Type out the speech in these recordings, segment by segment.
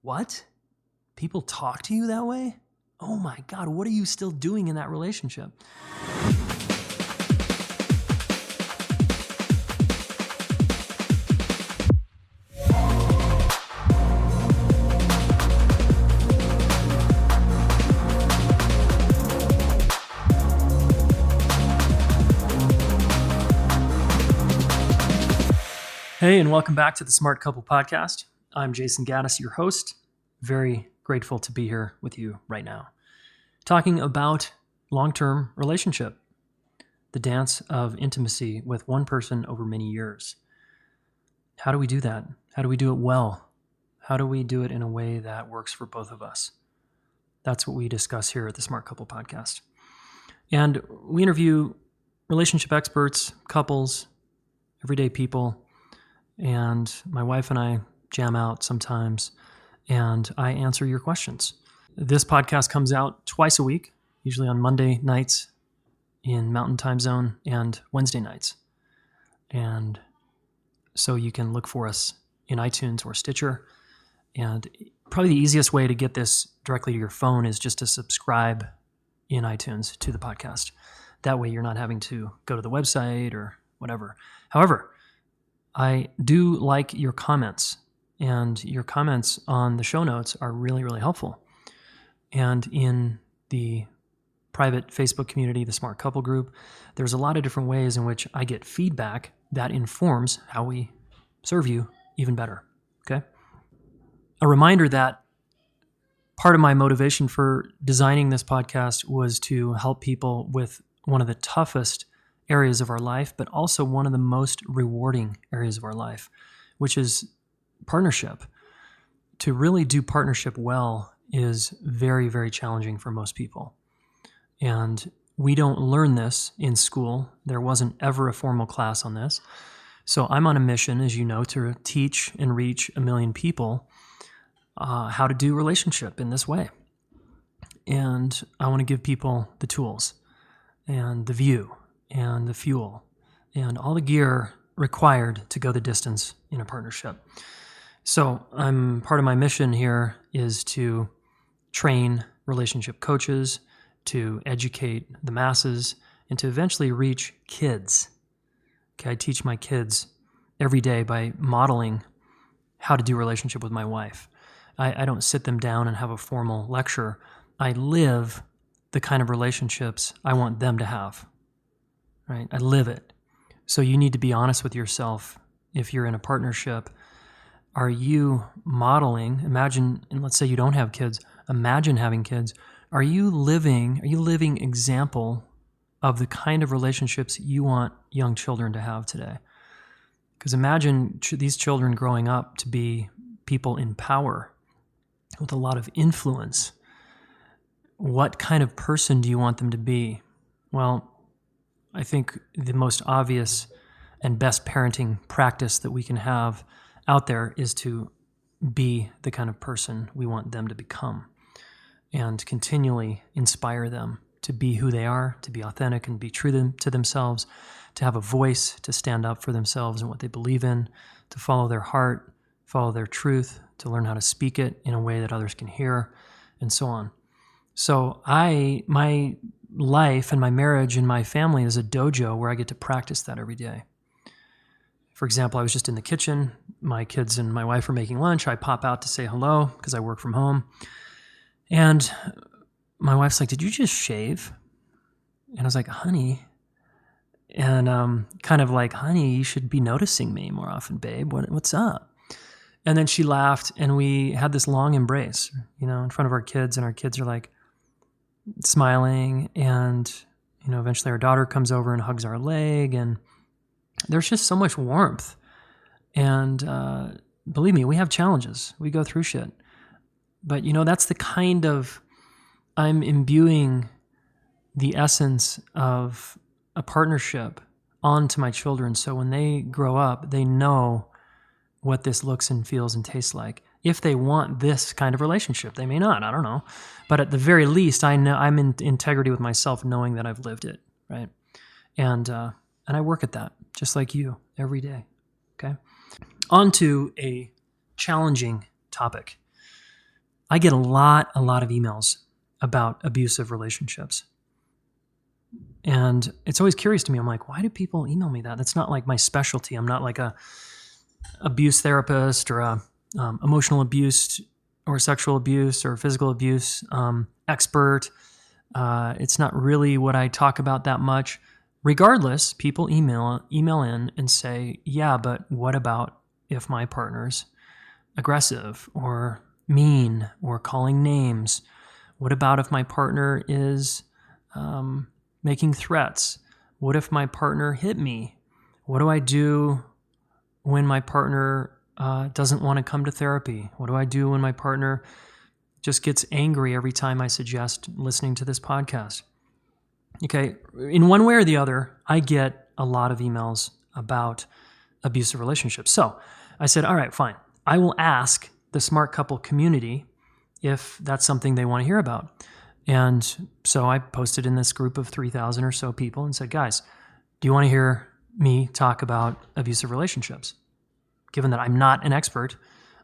What? People talk to you that way? Oh my God, what are you still doing in that relationship? Hey, and welcome back to the Smart Couple Podcast. I'm Jayson Gaddis, your host. Very grateful to be here with you right now. Talking about long-term relationship, the dance of intimacy with one person over many years. How do we do that? How do we do it well? How do we do it in a way that works for both of us? That's what we discuss here at the Smart Couple Podcast. And we interview relationship experts, couples, everyday people, and my wife and I jam out sometimes, and I answer your questions. This podcast comes out twice a week, usually on Monday nights in Mountain Time Zone and Wednesday nights. And so you can look for us in iTunes or Stitcher. And probably the easiest way to get this directly to your phone is just to subscribe in iTunes to the podcast. That way you're not having to go to the website or whatever. However, I do like your comments, and your comments on the show notes are really, really helpful. And in the private Facebook community, the Smart Couple group, there's a lot of different ways in which I get feedback that informs how we serve you even better, okay? A reminder that part of my motivation for designing this podcast was to help people with one of the toughest areas of our life, but also one of the most rewarding areas of our life, which is partnership. To really do partnership well is very, very challenging for most people. And we don't learn this in school. There wasn't ever a formal class on this. So I'm on a mission, as you know, to teach and reach 1 million people how to do relationship in this way. And I want to give people the tools and the view and the fuel and all the gear required to go the distance in a partnership. So part of my mission here is to train relationship coaches, to educate the masses, and to eventually reach kids. Okay, I teach my kids every day by modeling how to do relationship with my wife. I don't sit them down and have a formal lecture. I live the kind of relationships I want them to have. Right? I live it. So you need to be honest with yourself. If you're in a partnership, are you modeling? Imagine, and let's say you don't have kids. Imagine having kids. Are you living example of the kind of relationships you want young children to have today? Because imagine these children growing up to be people in power with a lot of influence. What kind of person do you want them to be? Well, I think the most obvious and best parenting practice that we can have out there is to be the kind of person we want them to become and continually inspire them to be who they are, to be authentic and be true to themselves, to have a voice, to stand up for themselves and what they believe in, to follow their heart, follow their truth, to learn how to speak it in a way that others can hear, and so on. So my life and my marriage and my family is a dojo where I get to practice that every day. For example, I was just in the kitchen. My kids and my wife are making lunch. I pop out to say hello because I work from home. And my wife's like, "Did you just shave?" And I was like, "Honey." And kind of like, "Honey, you should be noticing me more often, babe. What's up?" And then she laughed and we had this long embrace, in front of our kids, and our kids are like, smiling, and eventually our daughter comes over and hugs our leg, and there's just so much warmth. And believe me, we have challenges. We go through shit. But that's the kind of, I'm imbuing the essence of a partnership onto my children, so when they grow up, they know what this looks and feels and tastes like. If they want this kind of relationship, they may not, I don't know. But at the very least, I know I'm in integrity with myself, knowing that I've lived it, right? And I work at that, just like you, every day, okay? On to a challenging topic. I get a lot of emails about abusive relationships. And it's always curious to me. I'm like, why do people email me that? That's not like my specialty. I'm not like a abuse therapist or a emotional abuse or sexual abuse or physical abuse expert. It's not really what I talk about that much. Regardless, people email in and say, yeah, but what about if my partner's aggressive or mean or calling names? What about if my partner is making threats? What if my partner hit me? What do I do when my partner doesn't want to come to therapy? What do I do when my partner just gets angry every time I suggest listening to this podcast? Okay, in one way or the other, I get a lot of emails about abusive relationships. So I said, all right, fine. I will ask the smart couple community if that's something they want to hear about. And so I posted in this group of 3,000 or so people and said, guys, do you want to hear me talk about abusive relationships? Given that I'm not an expert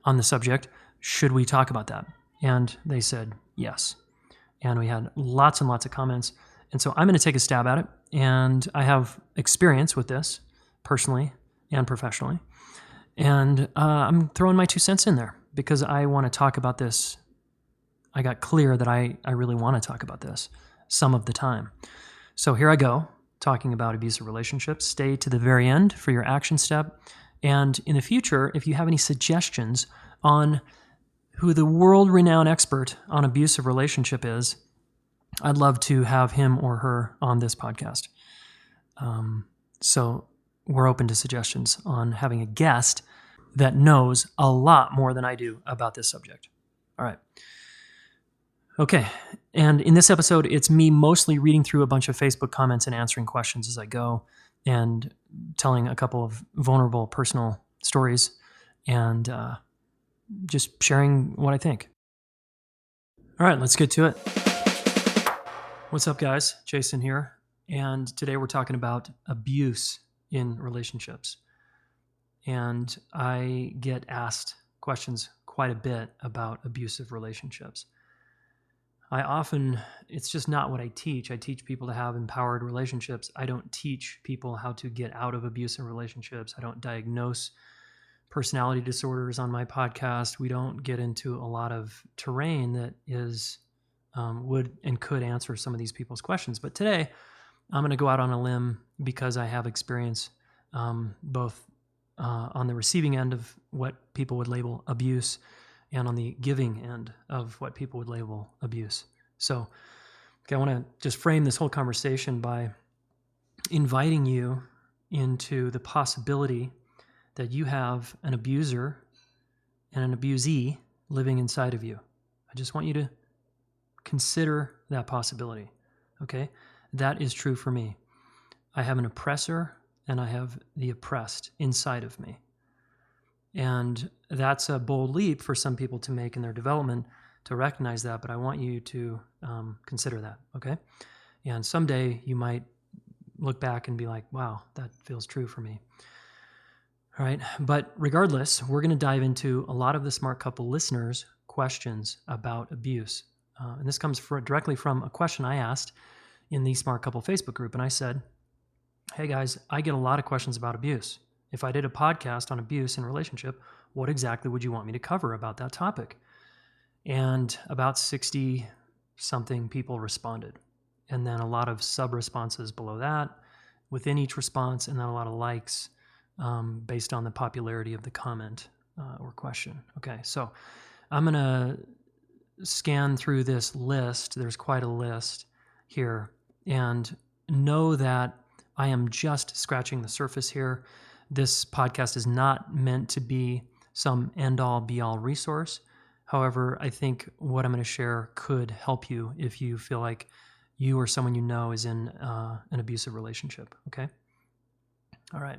on the subject, should we talk about that? And they said yes. And we had lots and lots of comments. And so I'm going to take a stab at it. And I have experience with this personally and professionally. And I'm throwing my 2 cents in there because I want to talk about this. I got clear that I really want to talk about this some of the time. So here I go, talking about abusive relationships. Stay to the very end for your action step. And in the future, if you have any suggestions on who the world-renowned expert on abusive relationship is, I'd love to have him or her on this podcast. So we're open to suggestions on having a guest that knows a lot more than I do about this subject. All right. Okay. And in this episode, it's me mostly reading through a bunch of Facebook comments and answering questions as I go and telling a couple of vulnerable personal stories and just sharing what I think. All right, let's get to it. What's up, guys? Jayson here. And today we're talking about abuse in relationships. And I get asked questions quite a bit about abusive relationships. It's just not what I teach. I teach people to have empowered relationships. I don't teach people how to get out of abusive relationships. I don't diagnose personality disorders on my podcast. We don't get into a lot of terrain that would and could answer some of these people's questions. But today, I'm going to go out on a limb because I have experience both on the receiving end of what people would label abuse and on the giving end of what people would label abuse. So, I want to just frame this whole conversation by inviting you into the possibility that you have an abuser and an abusee living inside of you. I just want you to consider that possibility, okay? That is true for me. I have an oppressor and I have the oppressed inside of me. And that's a bold leap for some people to make in their development to recognize that, but I want you to consider that, okay? And someday you might look back and be like, wow, that feels true for me. All right, but regardless, we're going to dive into a lot of the Smart Couple listeners' questions about abuse. And this comes directly from a question I asked in the Smart Couple Facebook group. And I said, hey guys, I get a lot of questions about abuse. If I did a podcast on abuse in relationship, what exactly would you want me to cover about that topic? And about 60 something people responded. And then a lot of sub-responses below that within each response, and then a lot of likes based on the popularity of the comment or question. Okay, so I'm going to scan through this list. There's quite a list here. And know that I am just scratching the surface here. This podcast is not meant to be some end-all, be-all resource. However, I think what I'm going to share could help you if you feel like you or someone you know is in an abusive relationship, okay? All right.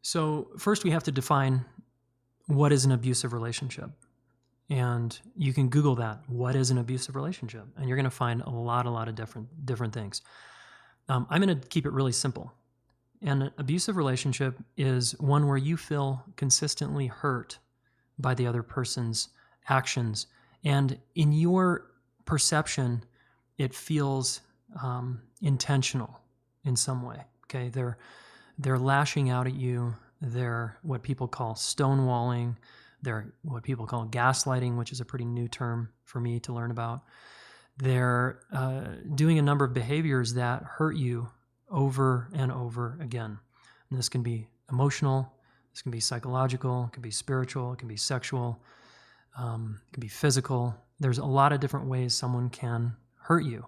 So first we have to define what is an abusive relationship. And you can Google that, what is an abusive relationship? And you're going to find a lot of different things. I'm going to keep it really simple. An abusive relationship is one where you feel consistently hurt by the other person's actions And in your perception, it feels intentional in some way. Okay, they're lashing out at you. They're what people call stonewalling. They're what people call gaslighting, which is a pretty new term for me to learn about. They're doing a number of behaviors that hurt you over and over again. And this can be emotional, this can be psychological, it can be spiritual, it can be sexual, it can be physical. There's a lot of different ways someone can hurt you.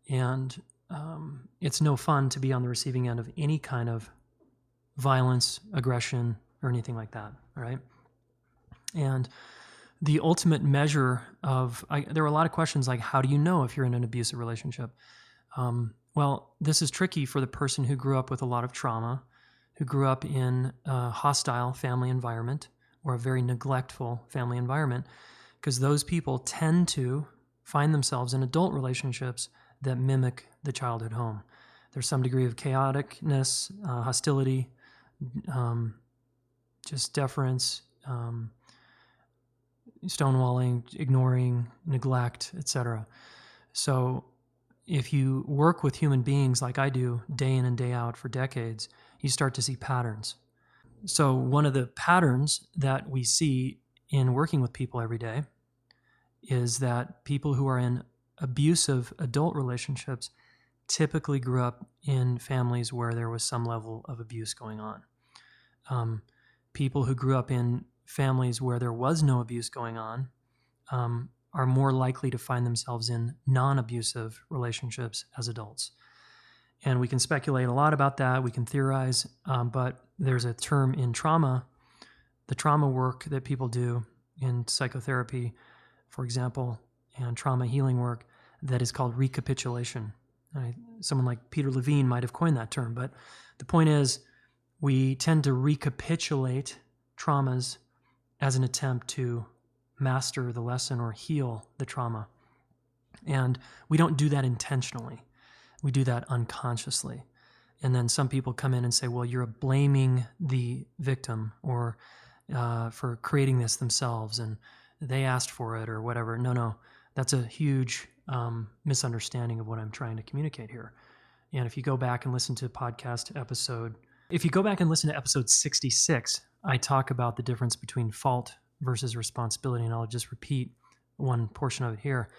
And it's no fun to be on the receiving end of any kind of violence, aggression, or anything like that, all right? And the ultimate measure of, there are a lot of questions like, how do you know if you're in an abusive relationship? Well, this is tricky for the person who grew up with a lot of trauma, who grew up in a hostile family environment or a very neglectful family environment, because those people tend to find themselves in adult relationships that mimic the childhood home. There's some degree of chaoticness, hostility, just deference, stonewalling, ignoring, neglect, etc. So if you work with human beings like I do day in and day out for decades, you start to see patterns. So one of the patterns that we see in working with people every day is that people who are in abusive adult relationships typically grew up in families where there was some level of abuse going on. People who grew up in families where there was no abuse going on are more likely to find themselves in non-abusive relationships as adults. And we can speculate a lot about that. We can theorize, but there's a term in trauma, the trauma work that people do in psychotherapy, for example, and trauma healing work, that is called recapitulation. Someone like Peter Levine might have coined that term, but the point is we tend to recapitulate traumas as an attempt to master the lesson or heal the trauma. And we don't do that intentionally. We do that unconsciously. And then some people come in and say, well, you're blaming the victim or for creating this themselves and they asked for it or whatever. No, that's a huge misunderstanding of what I'm trying to communicate here. And if you go back and listen to episode 66, I talk about the difference between fault versus responsibility. And I'll just repeat one portion of it here,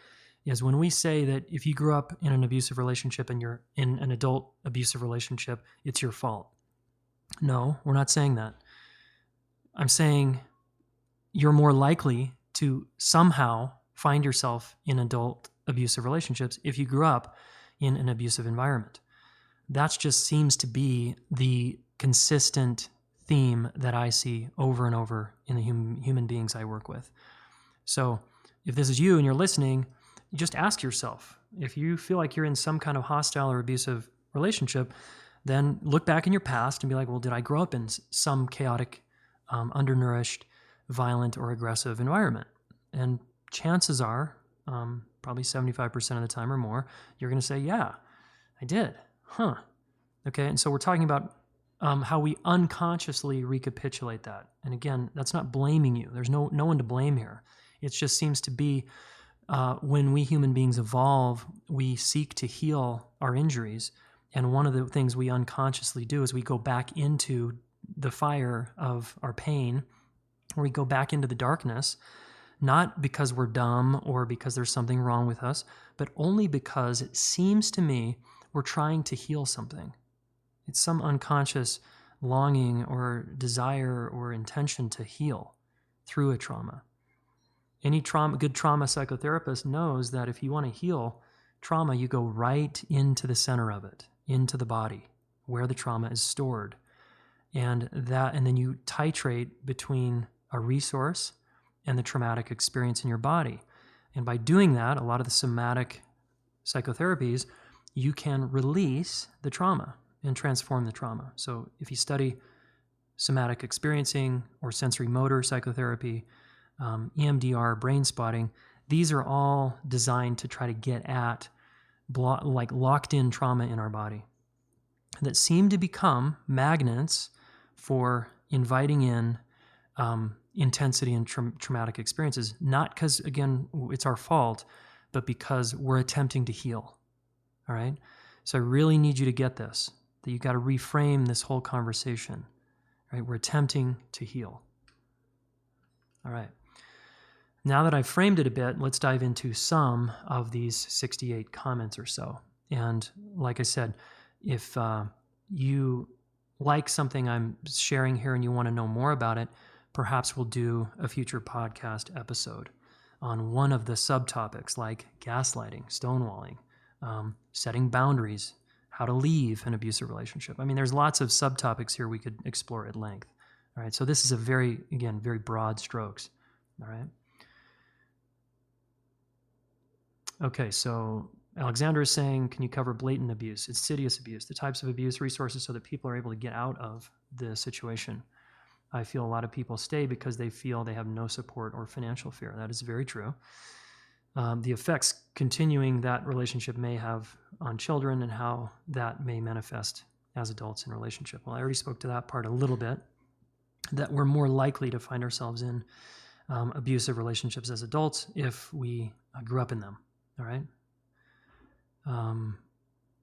is when we say that if you grew up in an abusive relationship and you're in an adult abusive relationship, it's your fault. No, we're not saying that. I'm saying you're more likely to somehow find yourself in adult abusive relationships if you grew up in an abusive environment. That just seems to be the consistent theme that I see over and over in the human beings I work with. So if this is you and you're listening, you just ask yourself, if you feel like you're in some kind of hostile or abusive relationship, then look back in your past and be like, well, did I grow up in some chaotic, undernourished, violent, or aggressive environment? And chances are, probably 75% of the time or more, you're going to say, yeah, I did. Okay, and so we're talking about how we unconsciously recapitulate that. And again, that's not blaming you. There's no one to blame here. It just seems to be when we human beings evolve, we seek to heal our injuries. And one of the things we unconsciously do is we go back into the fire of our pain, or we go back into the darkness, not because we're dumb or because there's something wrong with us, but only because it seems to me we're trying to heal something. It's some unconscious longing or desire or intention to heal through a trauma. Any good trauma psychotherapist knows that if you want to heal trauma, you go right into the center of it, into the body, where the trauma is stored. And then you titrate between a resource and the traumatic experience in your body. And by doing that, a lot of the somatic psychotherapies, you can release the trauma and transform the trauma. So if you study somatic experiencing or sensory motor psychotherapy, EMDR, brain spotting, these are all designed to try to get at locked in trauma in our body that seem to become magnets for inviting in intensity and traumatic experiences, not because, again, it's our fault, but because we're attempting to heal. All right? So I really need you to get this, that you got to reframe this whole conversation. Right? We're attempting to heal. All right. Now that I've framed it a bit, let's dive into some of these 68 comments or so. And like I said, if you like something I'm sharing here and you want to know more about it, perhaps we'll do a future podcast episode on one of the subtopics like gaslighting, stonewalling, setting boundaries, how to leave an abusive relationship. I mean, there's lots of subtopics here we could explore at length. All right, so this is a very broad strokes. All right. Okay, so Alexandra is saying, can you cover blatant abuse, insidious abuse, the types of abuse, resources so that people are able to get out of the situation? I feel a lot of people stay because they feel they have no support or financial fear. That is very true. The effects continuing that relationship may have on children and how that may manifest as adults in a relationship. Well, I already spoke to that part a little bit, that we're more likely to find ourselves in abusive relationships as adults if we grew up in them. All right.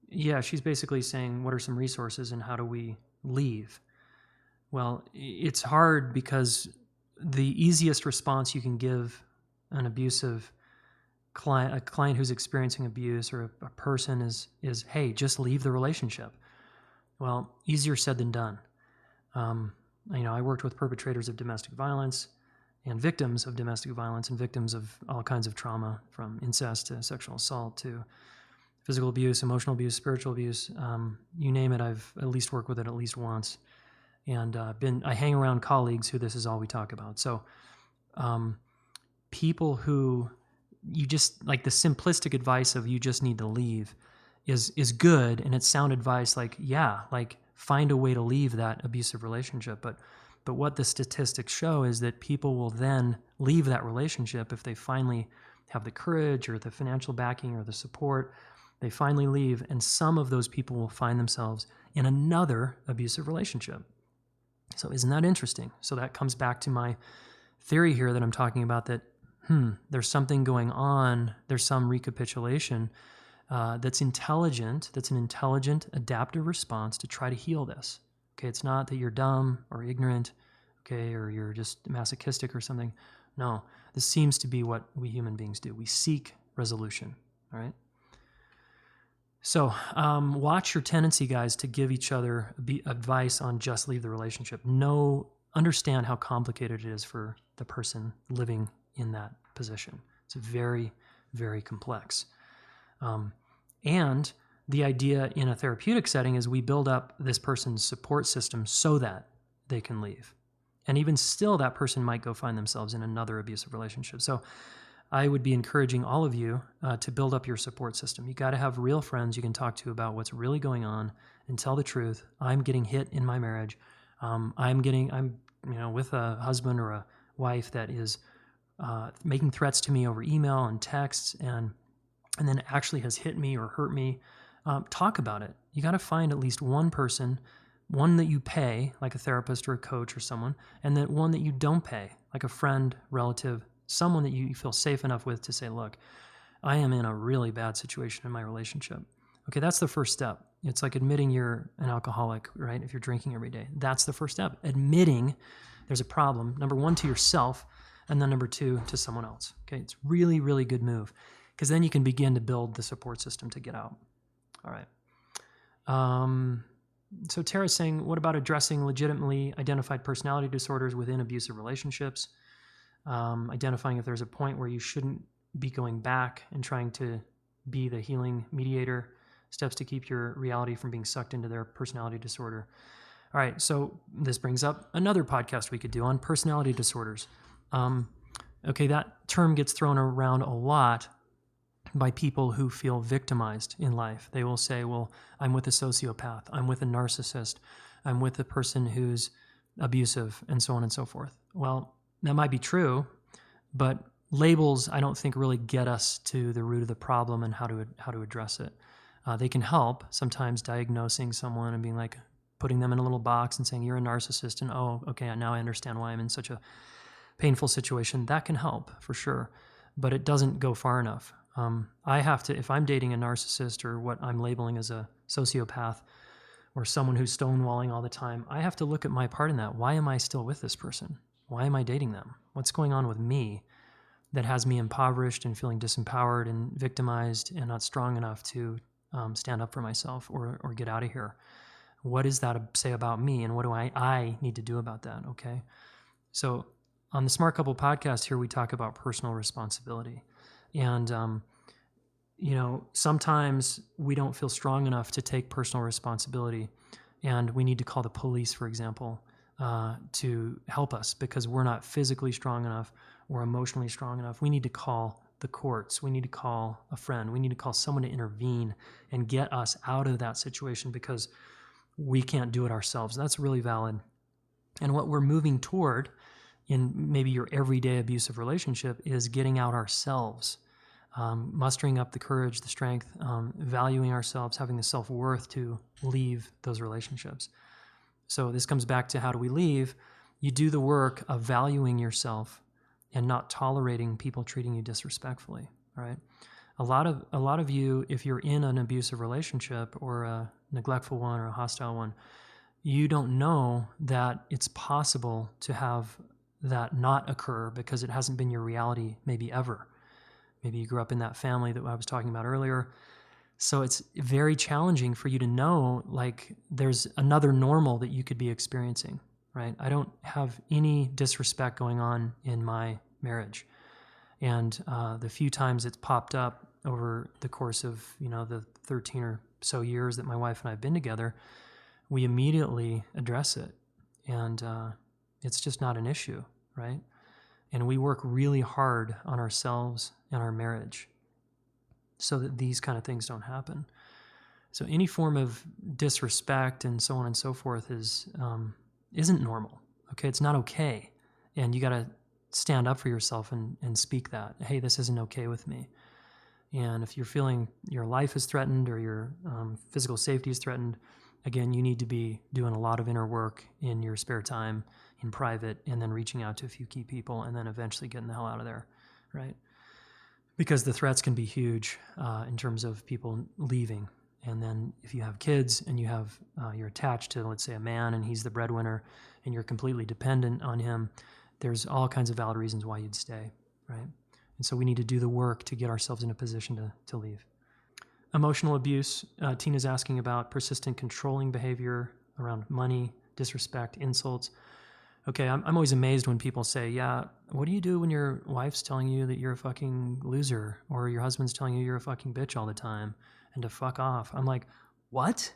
Yeah, she's basically saying, what are some resources and how do we leave? Well, it's hard because the easiest response you can give an abusive client, a client who's experiencing abuse, or a person is, hey, just leave the relationship. Well, easier said than done. I worked with perpetrators of domestic violence and victims of domestic violence and victims of all kinds of trauma, from incest to sexual assault to physical abuse, emotional abuse, spiritual abuse, you name it. I've at least worked with it at least once. And I hang around colleagues who this is all we talk about. So people who you just, like, the simplistic advice of you just need to leave is good. And it's sound advice, like, yeah, like find a way to leave that abusive relationship. But what the statistics show is that people will then leave that relationship if they finally have the courage or the financial backing or the support. They finally leave, and some of those people will find themselves in another abusive relationship. So isn't that interesting? So that comes back to my theory here that I'm talking about, that there's something going on. There's some recapitulation that's intelligent. That's an intelligent, adaptive response to try to heal this. Okay, it's not that you're dumb or ignorant, okay, or you're just masochistic or something. No, this seems to be what we human beings do. We seek resolution, all right? So watch your tendency, guys, to give each other advice on just leave the relationship. Understand how complicated it is for the person living in that position. It's very, very complex. And the idea in a therapeutic setting is we build up this person's support system so that they can leave. And even still, that person might go find themselves in another abusive relationship. So I would be encouraging all of you to build up your support system. You got to have real friends you can talk to about what's really going on and tell the truth. I'm getting hit in my marriage. I'm with a husband or a wife that is making threats to me over email and texts, and then actually has hit me or hurt me. Talk about it. You got to find at least one person, one that you pay, like a therapist or a coach or someone, and then one that you don't pay, like a friend, relative, someone that you feel safe enough with to say, look, I am in a really bad situation in my relationship. Okay, that's the first step. It's like admitting you're an alcoholic, right? If you're drinking every day, that's the first step. Admitting there's a problem, number one, to yourself, and then number two, to someone else. Okay, it's really, really good move, because then you can begin to build the support system to get out. All right. So Tara's saying, what about addressing legitimately identified personality disorders within abusive relationships? Identifying if there's a point where you shouldn't be going back and trying to be the healing mediator, steps to keep your reality from being sucked into their personality disorder. All right, so this brings up another podcast we could do on personality disorders. Okay, that term gets thrown around a lot by people who feel victimized in life. They will say, well, I'm with a sociopath, I'm with a narcissist, I'm with a person who's abusive, and so on and so forth. Well, that might be true, but labels, I don't think, really get us to the root of the problem and how to address it. They can help, sometimes diagnosing someone and being like, putting them in a little box and saying, you're a narcissist, and oh, okay, now I understand why I'm in such a painful situation, that can help for sure, but it doesn't go far enough. I have to, if I'm dating a narcissist or what I'm labeling as a sociopath or someone who's stonewalling all the time, I have to look at my part in that. Why am I still with this person? Why am I dating them? What's going on with me that has me impoverished and feeling disempowered and victimized and not strong enough to stand up for myself or get out of here? What does that say about me, and what do I need to do about that? Okay. So on the Smart Couple podcast here, we talk about personal responsibility. And, sometimes we don't feel strong enough to take personal responsibility, and we need to call the police, for example, to help us because we're not physically strong enough or emotionally strong enough. We need to call the courts. We need to call a friend. We need to call someone to intervene and get us out of that situation because we can't do it ourselves. That's really valid. And what we're moving toward in maybe your everyday abusive relationship is getting out ourselves, mustering up the courage, the strength, valuing ourselves, having the self-worth to leave those relationships. So this comes back to how do we leave? You do the work of valuing yourself and not tolerating people treating you disrespectfully, right? A lot of you, if you're in an abusive relationship or a neglectful one or a hostile one, you don't know that it's possible to have that not occur because it hasn't been your reality maybe ever. Maybe you grew up in that family that I was talking about earlier. So it's very challenging for you to know, like, there's another normal that you could be experiencing, right? I don't have any disrespect going on in my marriage. And the few times it's popped up over the course of, the 13 or so years that my wife and I have been together, we immediately address it. And it's just not an issue, right? And we work really hard on ourselves and our marriage so that these kind of things don't happen. So any form of disrespect and so on and so forth isn't normal. Okay, it's not okay. And you got to stand up for yourself and speak that. Hey, this isn't okay with me. And if you're feeling your life is threatened or your physical safety is threatened, again, you need to be doing a lot of inner work in your spare time, in private, and then reaching out to a few key people and then eventually getting the hell out of there, right? Because the threats can be huge in terms of people leaving. And then if you have kids and you're attached to, let's say, a man and he's the breadwinner and you're completely dependent on him, there's all kinds of valid reasons why you'd stay, right? And so we need to do the work to get ourselves in a position to leave. Emotional abuse, Tina's asking about persistent controlling behavior around money, disrespect, insults. Okay, I'm always amazed when people say, yeah, what do you do when your wife's telling you that you're a fucking loser or your husband's telling you you're a fucking bitch all the time and to fuck off? I'm like, what?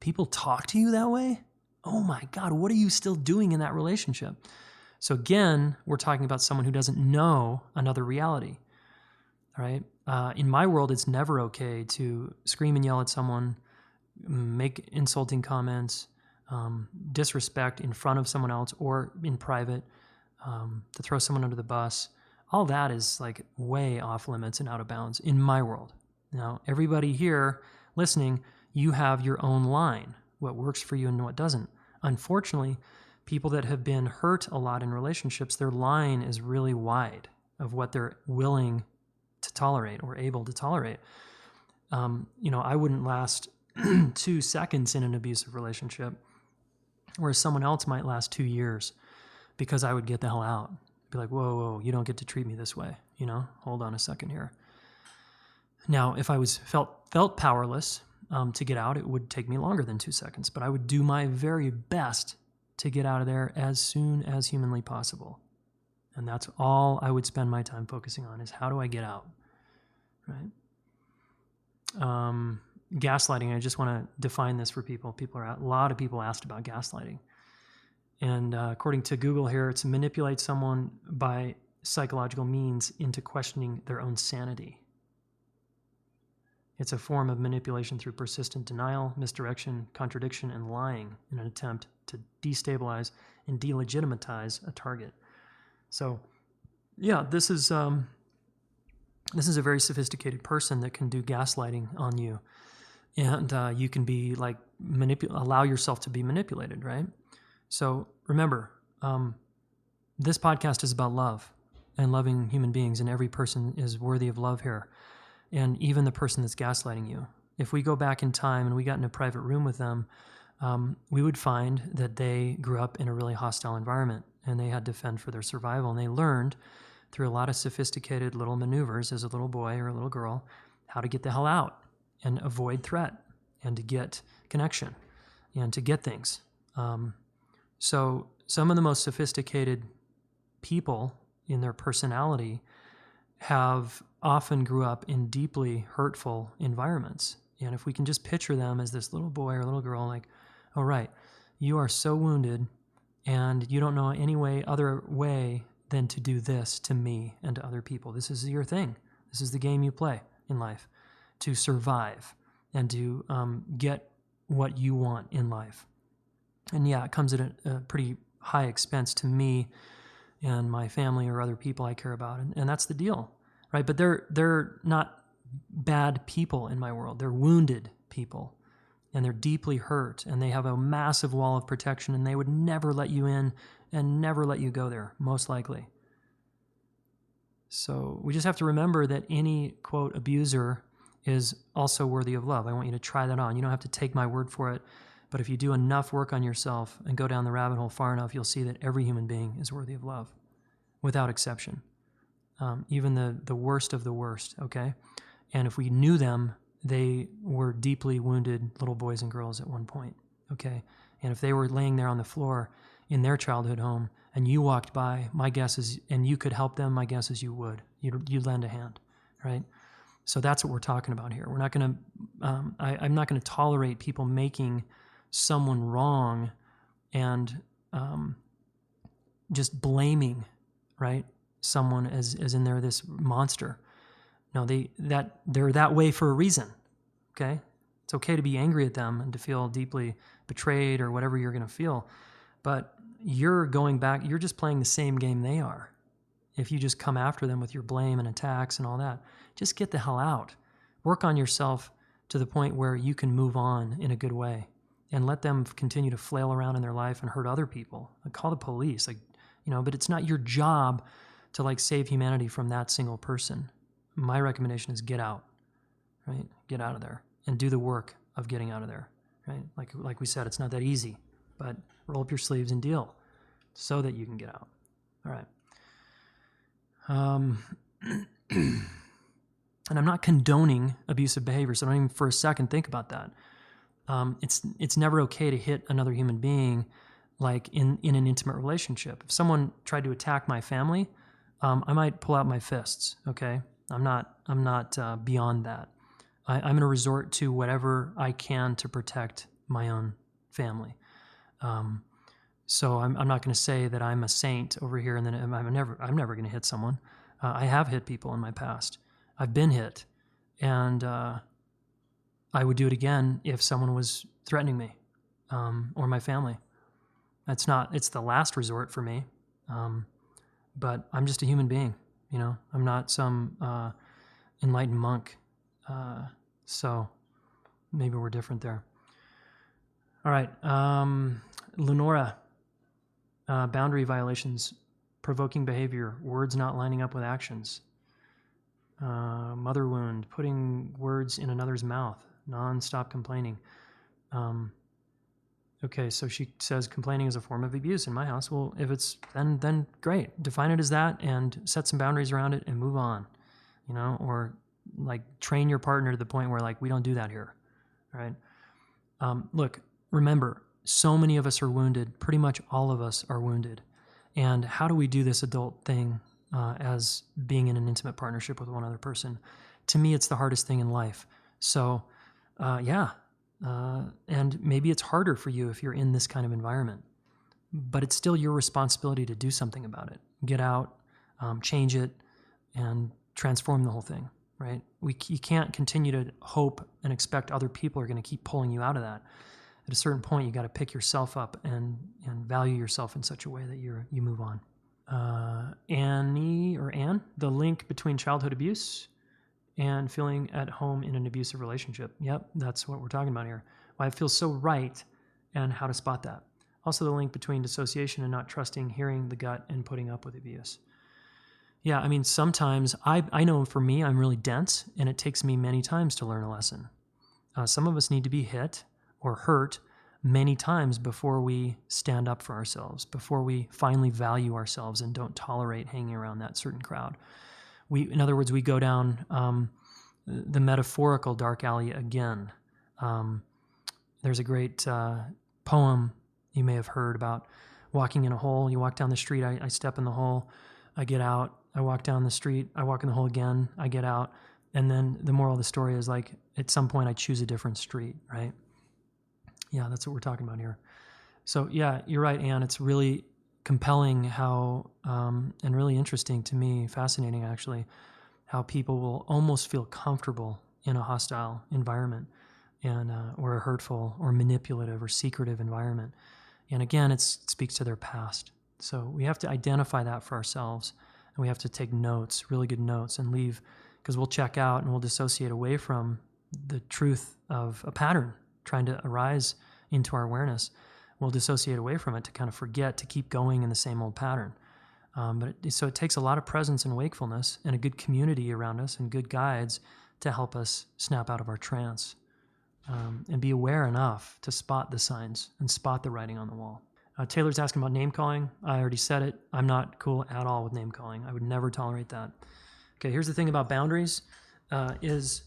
People talk to you that way? Oh my God, what are you still doing in that relationship? So again, we're talking about someone who doesn't know another reality, right? In my world, it's never okay to scream and yell at someone, make insulting comments, disrespect in front of someone else or in private, to throw someone under the bus. All that is like way off limits and out of bounds in my world. Now, everybody here listening, you have your own line, what works for you and what doesn't. Unfortunately, people that have been hurt a lot in relationships, their line is really wide of what they're willing to tolerate or able to tolerate. I wouldn't last 2 seconds in an abusive relationship, whereas someone else might last 2 years because I would get the hell out. Be like, whoa, you don't get to treat me this way. Hold on a second here. Now, if I felt powerless to get out, it would take me longer than 2 seconds, but I would do my very best to get out of there as soon as humanly possible. And that's all I would spend my time focusing on is how do I get out, right? Gaslighting, I just want to define this for people. A lot of people asked about gaslighting. And according to Google here, it's to manipulate someone by psychological means into questioning their own sanity. It's a form of manipulation through persistent denial, misdirection, contradiction, and lying in an attempt to destabilize and delegitimize a target. So, yeah, this is a very sophisticated person that can do gaslighting on you, and you can be like allow yourself to be manipulated, right? So remember, this podcast is about love and loving human beings, and every person is worthy of love here. And even the person that's gaslighting you. If we go back in time and we got in a private room with them, we would find that they grew up in a really hostile environment and they had to fend for their survival. And they learned through a lot of sophisticated little maneuvers as a little boy or a little girl how to get the hell out and avoid threat and to get connection and to get things. So some of the most sophisticated people in their personality have often grew up in deeply hurtful environments. And if we can just picture them as this little boy or little girl, like, oh, right, you are so wounded and you don't know any other way than to do this to me and to other people. This is your thing. This is the game you play in life, to survive and to get what you want in life. And yeah, it comes at a pretty high expense to me and my family or other people I care about. And that's the deal, right? But they're not bad people in my world. They're wounded people, and they're deeply hurt, and they have a massive wall of protection, and they would never let you in and never let you go there, most likely. So we just have to remember that any, quote, abuser is also worthy of love. I want you to try that on. You don't have to take my word for it, but if you do enough work on yourself and go down the rabbit hole far enough, you'll see that every human being is worthy of love, without exception. Even the worst of the worst, okay? And if we knew them, they were deeply wounded little boys and girls at one point, okay? And if they were laying there on the floor in their childhood home and you walked by, my guess is, and you could help them, my guess is you would. You'd lend a hand, right? So that's what we're talking about here. We're not going to, I'm not going to tolerate people making someone wrong and just blaming, right? Someone as in they're this monster. No, they're that way for a reason, okay? It's okay to be angry at them and to feel deeply betrayed or whatever you're going to feel, but you're going back, you're just playing the same game they are. If you just come after them with your blame and attacks and all that, just get the hell out. Work on yourself to the point where you can move on in a good way and let them continue to flail around in their life and hurt other people. Like, call the police, but it's not your job to save humanity from that single person. My recommendation is get out, right? Get out of there and do the work of getting out of there, right? Like we said, it's not that easy, but roll up your sleeves and deal so that you can get out. All right. And I'm not condoning abusive behavior, so don't even for a second think about that. It's never okay to hit another human being in an intimate relationship. If someone tried to attack my family, I might pull out my fists, okay? I'm not beyond that. I'm going to resort to whatever I can to protect my own family. So I'm not going to say that I'm a saint over here and then I'm never going to hit someone. I have hit people in my past. I've been hit, and I would do it again if someone was threatening me or my family. It's the last resort for me, but I'm just a human being. I'm not some enlightened monk. So maybe we're different there. All right. Lenora, boundary violations, provoking behavior, words not lining up with actions. Mother wound, putting words in another's mouth, non-stop complaining. Okay, so she says complaining is a form of abuse in my house. Well, if it's then great. Define it as that and set some boundaries around it and move on. Or train your partner to the point where we don't do that here. All right. Look, remember, so many of us are wounded. Pretty much all of us are wounded. And how do we do this adult thing as being in an intimate partnership with one other person? To me, it's the hardest thing in life. So, and maybe it's harder for you if you're in this kind of environment, but it's still your responsibility to do something about it. Get out, change it, and transform the whole thing, right? You can't continue to hope and expect other people are going to keep pulling you out of that. At a certain point, you got to pick yourself up and value yourself in such a way that you move on. Anne, the link between childhood abuse and feeling at home in an abusive relationship. Yep, that's what we're talking about here. Why it feels so right and how to spot that. Also the link between dissociation and not trusting, hearing the gut, and putting up with abuse. Yeah, I mean, sometimes I know for me, I'm really dense, and it takes me many times to learn a lesson. Some of us need to be hit or hurt many times before we stand up for ourselves, before we finally value ourselves and don't tolerate hanging around that certain crowd. In other words, we go down the metaphorical dark alley again. There's a great poem you may have heard about walking in a hole. You walk down the street, I step in the hole, I get out, I walk down the street, I walk in the hole again, I get out. And then the moral of the story is like, at some point I choose a different street, right? Yeah, that's what we're talking about here. So yeah, you're right, Anne. It's really compelling how, and really interesting to me, fascinating actually, how people will almost feel comfortable in a hostile environment and or a hurtful or manipulative or secretive environment. And again, it speaks to their past. So we have to identify that for ourselves, and we have to take notes, really good notes, and leave, because we'll check out and we'll dissociate away from the truth of a pattern trying to arise into our awareness. We'll dissociate away from it to kind of forget to keep going in the same old pattern. So it takes a lot of presence and wakefulness and a good community around us and good guides to help us snap out of our trance and be aware enough to spot the signs and spot the writing on the wall. Taylor's asking about name calling. I already said it. I'm not cool at all with name calling. I would never tolerate that. Okay, here's the thing about boundaries is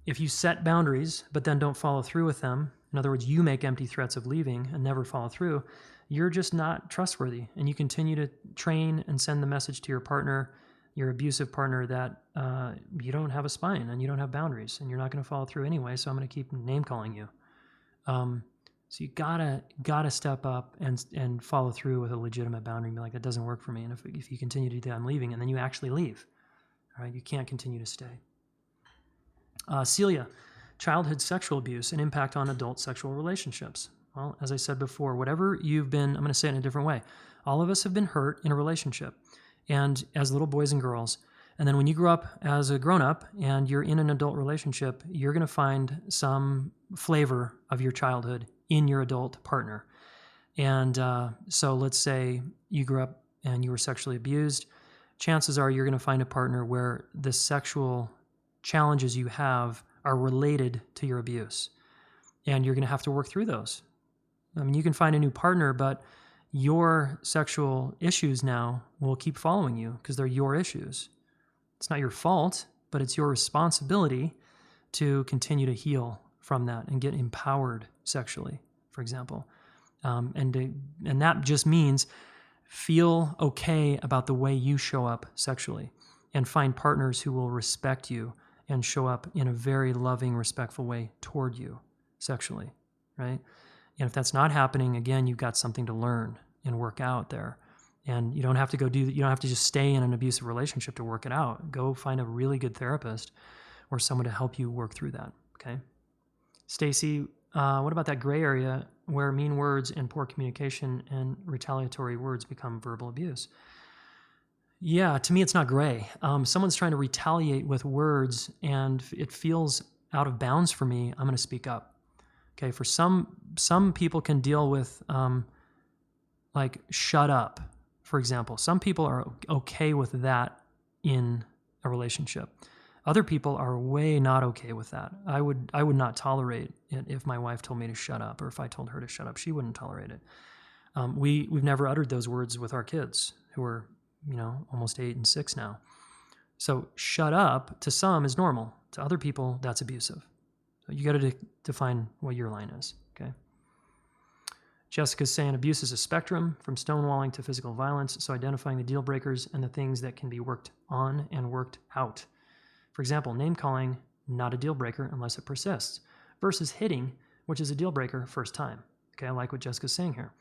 if you set boundaries but then don't follow through with them, in other words, you make empty threats of leaving and never follow through, you're just not trustworthy. And you continue to train and send the message to your partner, your abusive partner, that you don't have a spine and you don't have boundaries and you're not going to follow through anyway, so I'm going to keep name calling you. So you gotta step up and follow through with a legitimate boundary and be like, that doesn't work for me. And if you continue to do that, I'm leaving. And then you actually leave. All right, you can't continue to stay. Celia, childhood sexual abuse and impact on adult sexual relationships. Well, as I said before, whatever you've been, I'm going to say it in a different way. All of us have been hurt in a relationship, and as little boys and girls. And then when you grow up as a grown-up and you're in an adult relationship, you're going to find some flavor of your childhood in your adult partner. And so let's say you grew up and you were sexually abused. Chances are you're going to find a partner where the sexual challenges you have are related to your abuse. And you're going to have to work through those. I mean, you can find a new partner, but your sexual issues now will keep following you because they're your issues. It's not your fault, but it's your responsibility to continue to heal from that and get empowered sexually, for example. And that just means feel okay about the way you show up sexually and find partners who will respect you and show up in a very loving, respectful way toward you sexually, right? And if that's not happening, again, you've got something to learn and work out there. And you don't have to you don't have to just stay in an abusive relationship to work it out. Go find a really good therapist or someone to help you work through that, okay? Stacy, what about that gray area where mean words and poor communication and retaliatory words become verbal abuse? Yeah, to me, it's not gray. Someone's trying to retaliate with words and it feels out of bounds for me. I'm going to speak up. Okay, for some people can deal with like shut up, for example. Some people are okay with that in a relationship. Other people are way not okay with that. I would not tolerate it if my wife told me to shut up, or if I told her to shut up. She wouldn't tolerate it. We've never uttered those words with our kids, who are almost 8 and 6 now. So shut up to some is normal. To other people, that's abusive. So you got to define what your line is, okay? Jessica's saying abuse is a spectrum from stonewalling to physical violence, so identifying the deal breakers and the things that can be worked on and worked out. For example, name calling, not a deal breaker unless it persists, versus hitting, which is a deal breaker first time. Okay, I like what Jessica's saying here.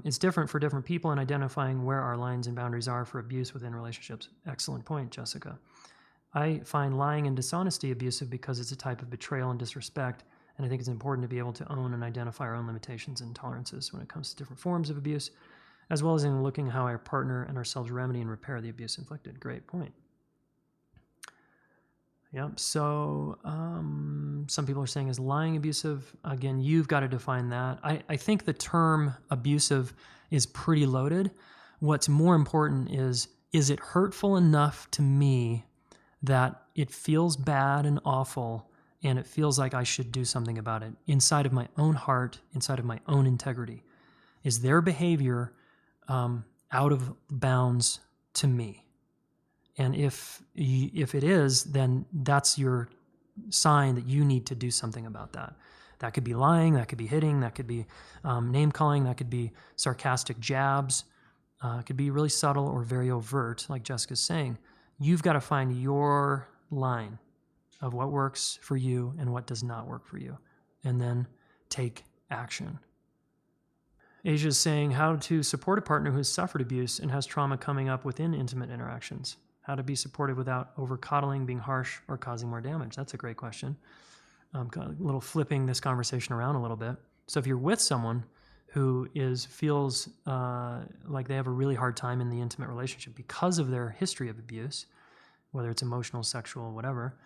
It's different for different people in identifying where our lines and boundaries are for abuse within relationships. Excellent point, Jessica. I find lying and dishonesty abusive because it's a type of betrayal and disrespect, and I think it's important to be able to own and identify our own limitations and tolerances when it comes to different forms of abuse, as well as in looking at how our partner and ourselves remedy and repair the abuse inflicted. Great point. Yep. So some people are saying, is lying abusive? Again, you've got to define that. I think the term abusive is pretty loaded. What's more important is it hurtful enough to me that it feels bad and awful and it feels like I should do something about it inside of my own heart, inside of my own integrity? Is their behavior out of bounds to me? And if it is, then that's your sign that you need to do something about that. That could be lying, that could be hitting, that could be name calling, that could be sarcastic jabs, it could be really subtle or very overt, like Jessica's saying. You've got to find your line of what works for you and what does not work for you, and then take action. Asia's saying how to support a partner who has suffered abuse and has trauma coming up within intimate interactions. How to be supportive without over-coddling, being harsh, or causing more damage. That's a great question. Kind of a little flipping this conversation around a little bit. So if you're with someone who feels like they have a really hard time in the intimate relationship because of their history of abuse, whether it's emotional, sexual, whatever,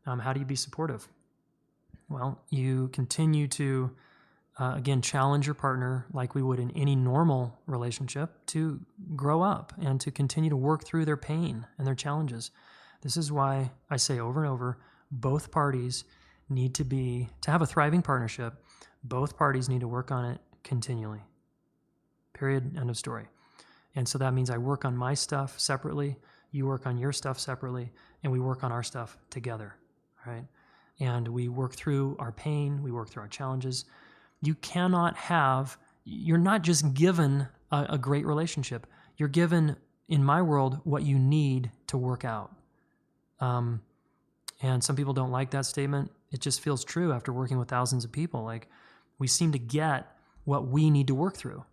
how do you be supportive? Well, you continue to again, challenge your partner like we would in any normal relationship to grow up and to continue to work through their pain and their challenges. This is why I say over and over, both parties need to have a thriving partnership, both parties need to work on it continually. Period. End of story. And so that means I work on my stuff separately, you work on your stuff separately, and we work on our stuff together, right? And we work through our pain, we work through our challenges. You're not just given a great relationship. You're given, in my world, what you need to work out. And some people don't like that statement. It just feels true after working with thousands of people. Like, we seem to get what we need to work through,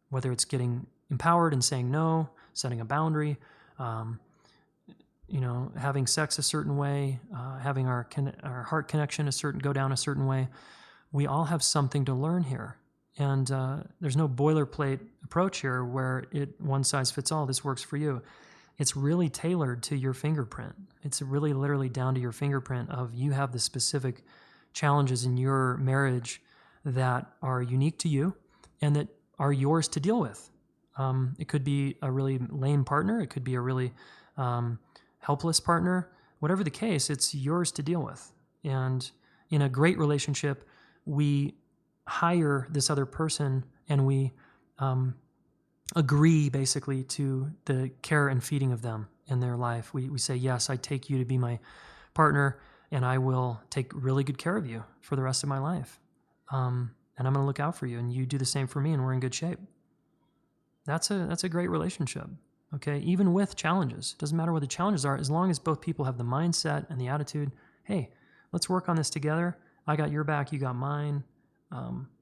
whether it's getting empowered and saying no, setting a boundary, having sex a certain way, having our heart connection go down a certain way. We all have something to learn here. And there's no boilerplate approach here where one size fits all, this works for you. It's really tailored to your fingerprint. It's really literally down to your fingerprint of you have the specific challenges in your marriage that are unique to you and that are yours to deal with. It could be a really lame partner. It could be a really helpless partner. Whatever the case, it's yours to deal with. And in a great relationship, we hire this other person and we agree basically to the care and feeding of them in their life. We say, yes, I take you to be my partner and I will take really good care of you for the rest of my life. And I'm going to look out for you and you do the same for me and we're in good shape. That's a great relationship. Okay. Even with challenges, doesn't matter what the challenges are, as long as both people have the mindset and the attitude, hey, let's work on this together. I got your back, you got mine.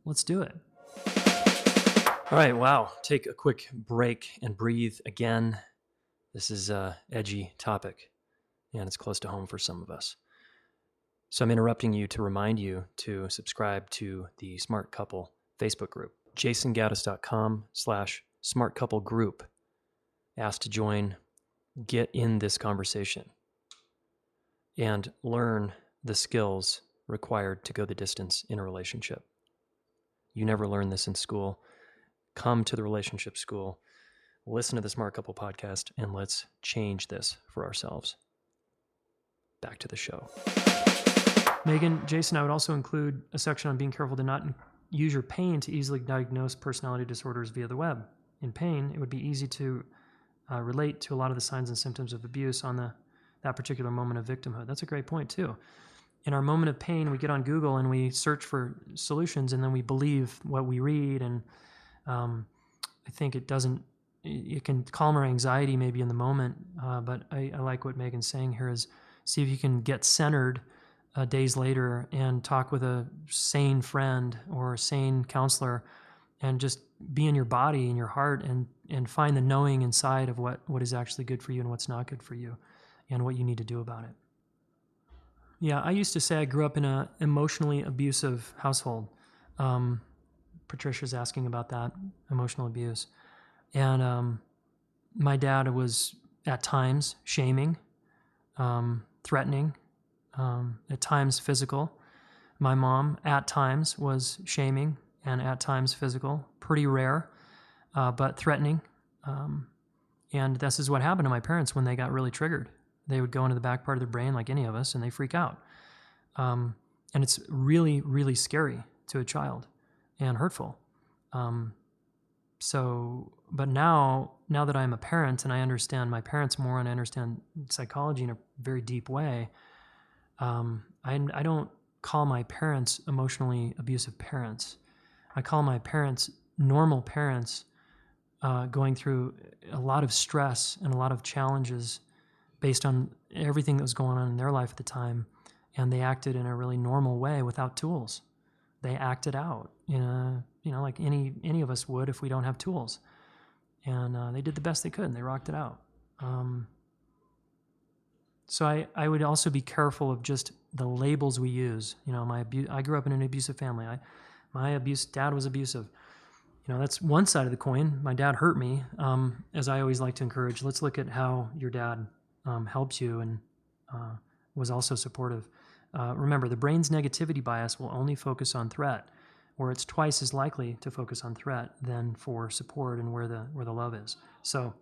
Let's do it. All right, wow. Take a quick break and breathe again. This is an edgy topic, and it's close to home for some of us. So I'm interrupting you to remind you to subscribe to the Smart Couple Facebook group, jasongaddis.com/smartcouplegroup. Ask to join, get in this conversation, and learn the skills required to go the distance in a relationship. You never learn this in school. Come to the relationship school, listen to the Smart Couple podcast, and let's change this for ourselves. Back to the show. Megan, Jayson, I would also include a section on being careful to not use your pain to easily diagnose personality disorders via the web. In pain, it would be easy to relate to a lot of the signs and symptoms of abuse on that particular moment of victimhood. That's a great point, too. In our moment of pain, we get on Google and we search for solutions and then we believe what we read. And I think it can calm our anxiety maybe in the moment. But I like what Megan's saying here is see if you can get centered days later and talk with a sane friend or a sane counselor and just be in your body, in your heart, and find the knowing inside of what is actually good for you and what's not good for you and what you need to do about it. Yeah, I used to say I grew up in an emotionally abusive household. Patricia's asking about that, emotional abuse. And my dad was at times shaming, threatening, at times physical. My mom at times was shaming and at times physical, pretty rare, but threatening. And this is what happened to my parents when they got really triggered. They would go into the back part of their brain like any of us, and they freak out. And it's really, really scary to a child and hurtful. But now that I'm a parent and I understand my parents more and I understand psychology in a very deep way, I don't call my parents emotionally abusive parents. I call my parents normal parents going through a lot of stress and a lot of challenges based on everything that was going on in their life at the time. And they acted in a really normal way without tools. They acted out in a, like any of us would if we don't have tools. And they did the best they could and they rocked it out. So I would also be careful of just the labels we use. I grew up in an abusive family. My dad was abusive. That's one side of the coin. My dad hurt me. As I always like to encourage, let's look at how your dad helped you and was also supportive. Remember, the brain's negativity bias will only focus on threat, where it's twice as likely to focus on threat than for support and where the love is. So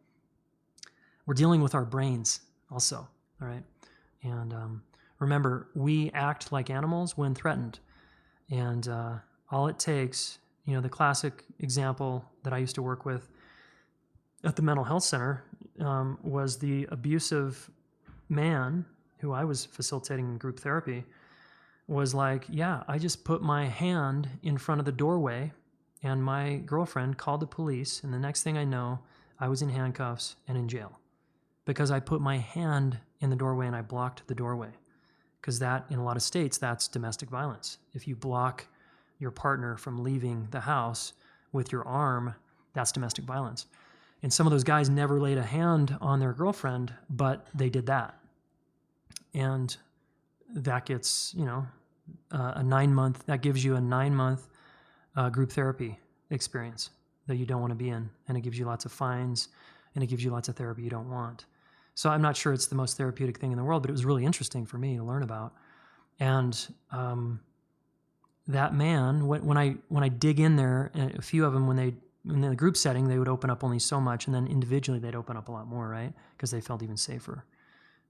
we're dealing with our brains also, all right? And remember, we act like animals when threatened. And all it takes, the classic example that I used to work with at the mental health center was the abusive man who I was facilitating in group therapy was like, yeah, I just put my hand in front of the doorway and my girlfriend called the police. And the next thing I know, I was in handcuffs and in jail because I put my hand in the doorway and I blocked the doorway. Because that, in a lot of states, that's domestic violence. If you block your partner from leaving the house with your arm, that's domestic violence. And some of those guys never laid a hand on their girlfriend, but they did that. And that gets, that gives you a 9-month group therapy experience that you don't want to be in. And it gives you lots of fines and it gives you lots of therapy you don't want. So I'm not sure it's the most therapeutic thing in the world, but it was really interesting for me to learn about. And that man, when I dig in there, a few of them, in the group setting, they would open up only so much, and then individually they'd open up a lot more, right? Because they felt even safer,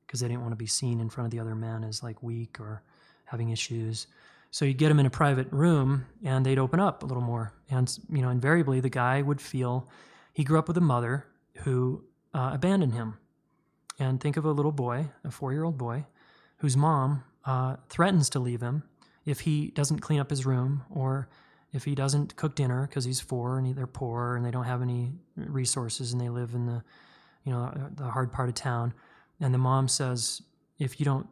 because they didn't want to be seen in front of the other men as like weak or having issues. So you'd get them in a private room, and they'd open up a little more. And invariably the guy would feel he grew up with a mother who abandoned him. And think of a little boy, a 4-year-old boy, whose mom threatens to leave him if he doesn't clean up his room or if he doesn't cook dinner because he's 4 and they're poor and they don't have any resources and they live in the hard part of town. And the mom says, if you don't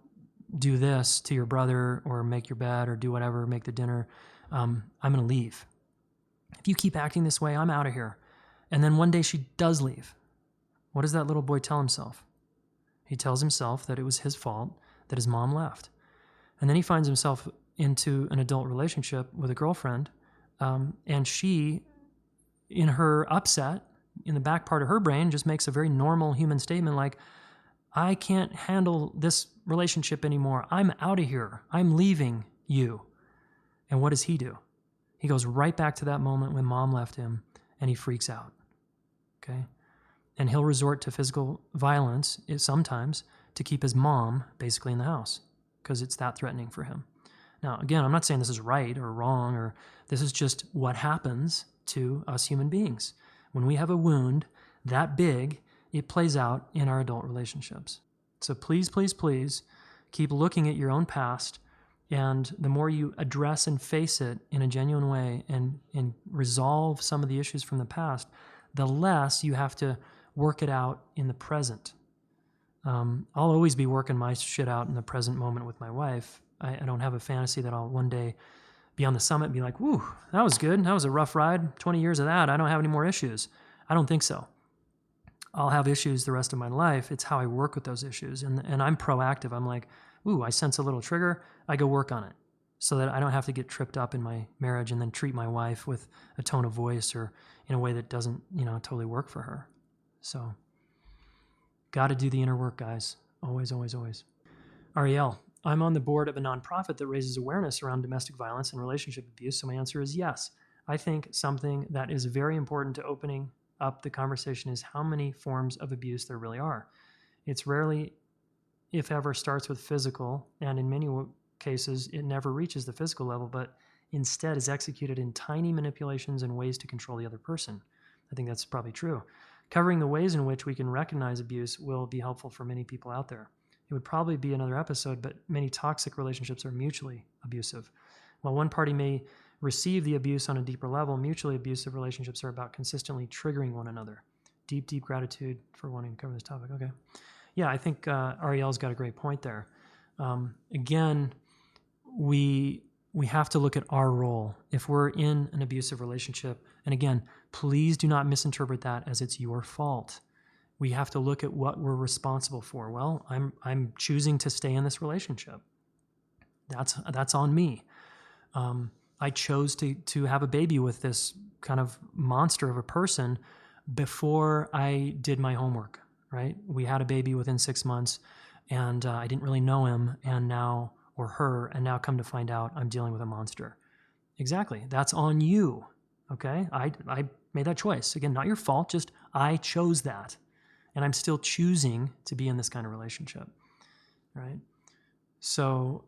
do this to your brother or make your bed or do whatever, make the dinner, I'm going to leave. If you keep acting this way, I'm out of here. And then one day she does leave. What does that little boy tell himself? He tells himself that it was his fault that his mom left. And then he finds himself into an adult relationship with a girlfriend. And she, in her upset, in the back part of her brain, just makes a very normal human statement like, I can't handle this relationship anymore. I'm out of here. I'm leaving you. And what does he do? He goes right back to that moment when mom left him and he freaks out. Okay? And he'll resort to physical violence sometimes to keep his mom basically in the house because it's that threatening for him. Now, again, I'm not saying this is right or wrong, or this is just what happens to us human beings. When we have a wound that big, it plays out in our adult relationships. So please, please, please keep looking at your own past. And the more you address and face it in a genuine way and resolve some of the issues from the past, the less you have to work it out in the present. I'll always be working my shit out in the present moment with my wife. I don't have a fantasy that I'll one day be on the summit and be like, whew, that was good. That was a rough ride. 20 years of that. I don't have any more issues. I don't think so. I'll have issues the rest of my life. It's how I work with those issues. And I'm proactive. I'm like, ooh, I sense a little trigger. I go work on it so that I don't have to get tripped up in my marriage and then treat my wife with a tone of voice or in a way that doesn't, totally work for her. So got to do the inner work, guys. Always, always, always. Ariel, I'm on the board of a nonprofit that raises awareness around domestic violence and relationship abuse. So my answer is yes. I think something that is very important to opening up the conversation is how many forms of abuse there really are. It's rarely, if ever, starts with physical, and in many cases, it never reaches the physical level, but instead is executed in tiny manipulations and ways to control the other person. I think that's probably true. Covering the ways in which we can recognize abuse will be helpful for many people out there. It would probably be another episode, but many toxic relationships are mutually abusive. While one party may receive the abuse on a deeper level, mutually abusive relationships are about consistently triggering one another. Deep, deep gratitude for wanting to cover this topic. Okay. Yeah, I think Ariel's got a great point there. Again, we have to look at our role. If we're in an abusive relationship, and again, please do not misinterpret that as it's your fault. We have to look at what we're responsible for. Well, I'm choosing to stay in this relationship. That's on me. I chose to have a baby with this kind of monster of a person before I did my homework, right? We had a baby within 6 months, and I didn't really know him or her, and now come to find out I'm dealing with a monster. Exactly. That's on you, okay? I made that choice. Again, not your fault, just I chose that. And I'm still choosing to be in this kind of relationship, right? So,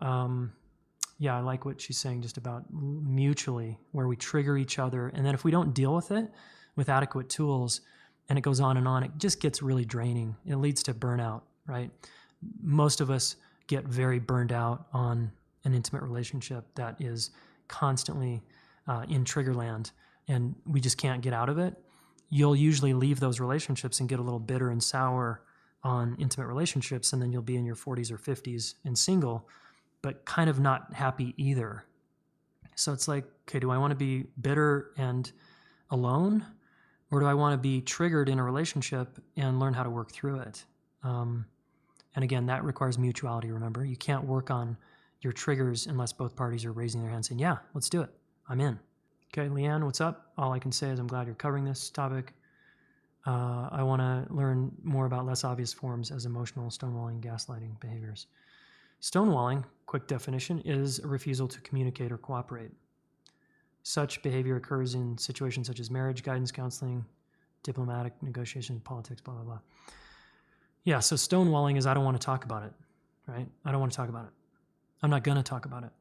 yeah, I like what she's saying just about mutually, where we trigger each other. And then if we don't deal with it with adequate tools, and it goes on and on, it just gets really draining. It leads to burnout, right? Most of us get very burned out on an intimate relationship that is constantly in trigger land, and we just can't get out of it. You'll usually leave those relationships and get a little bitter and sour on intimate relationships, and then you'll be in your 40s or 50s and single, but kind of not happy either. So it's like, okay, do I want to be bitter and alone, or do I want to be triggered in a relationship and learn how to work through it? And again, that requires mutuality, remember? You can't work on your triggers unless both parties are raising their hands saying, yeah, let's do it. I'm in. Okay, Leanne, what's up? All I can say is I'm glad you're covering this topic. I want to learn more about less obvious forms as emotional, stonewalling, gaslighting behaviors. Stonewalling, quick definition, is a refusal to communicate or cooperate. Such behavior occurs in situations such as marriage, guidance counseling, diplomatic negotiation, politics, blah, blah, blah. Yeah, so stonewalling is I don't want to talk about it, right? I don't want to talk about it. I'm not going to talk about it.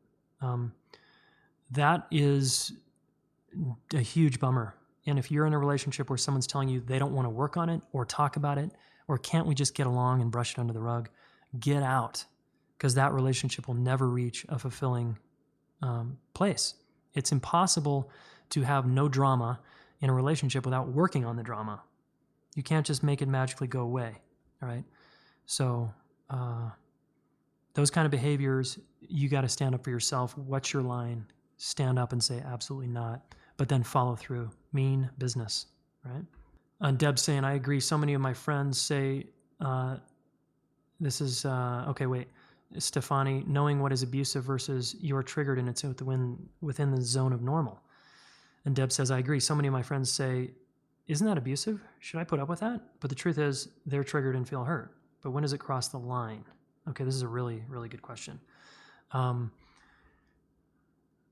That is a huge bummer. And if you're in a relationship where someone's telling you they don't want to work on it or talk about it, or can't we just get along and brush it under the rug, get out, because that relationship will never reach a fulfilling place. It's impossible to have no drama in a relationship without working on the drama. You can't just make it magically go away, all right? So those kind of behaviors, you got to stand up for yourself. What's your line? Stand up and say, absolutely not, but then follow through. Mean business, right? And Deb's saying, I agree. So many of my friends say, Stefani, knowing what is abusive versus you're triggered and it's within the zone of normal. And Deb says, I agree. So many of my friends say, isn't that abusive? Should I put up with that? But the truth is they're triggered and feel hurt. But when does it cross the line? Okay, this is a really, really good question.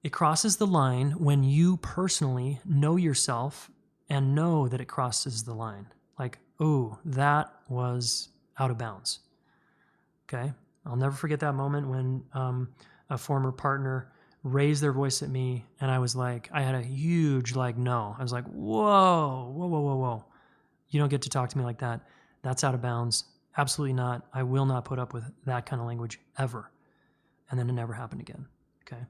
It crosses the line when you personally know yourself and know that it crosses the line. Like, oh, that was out of bounds. Okay? I'll never forget that moment when a former partner raised their voice at me, and I was like, I had a huge, no. I was like, whoa. You don't get to talk to me like that. That's out of bounds. Absolutely not. I will not put up with that kind of language ever. And then it never happened again. Okay?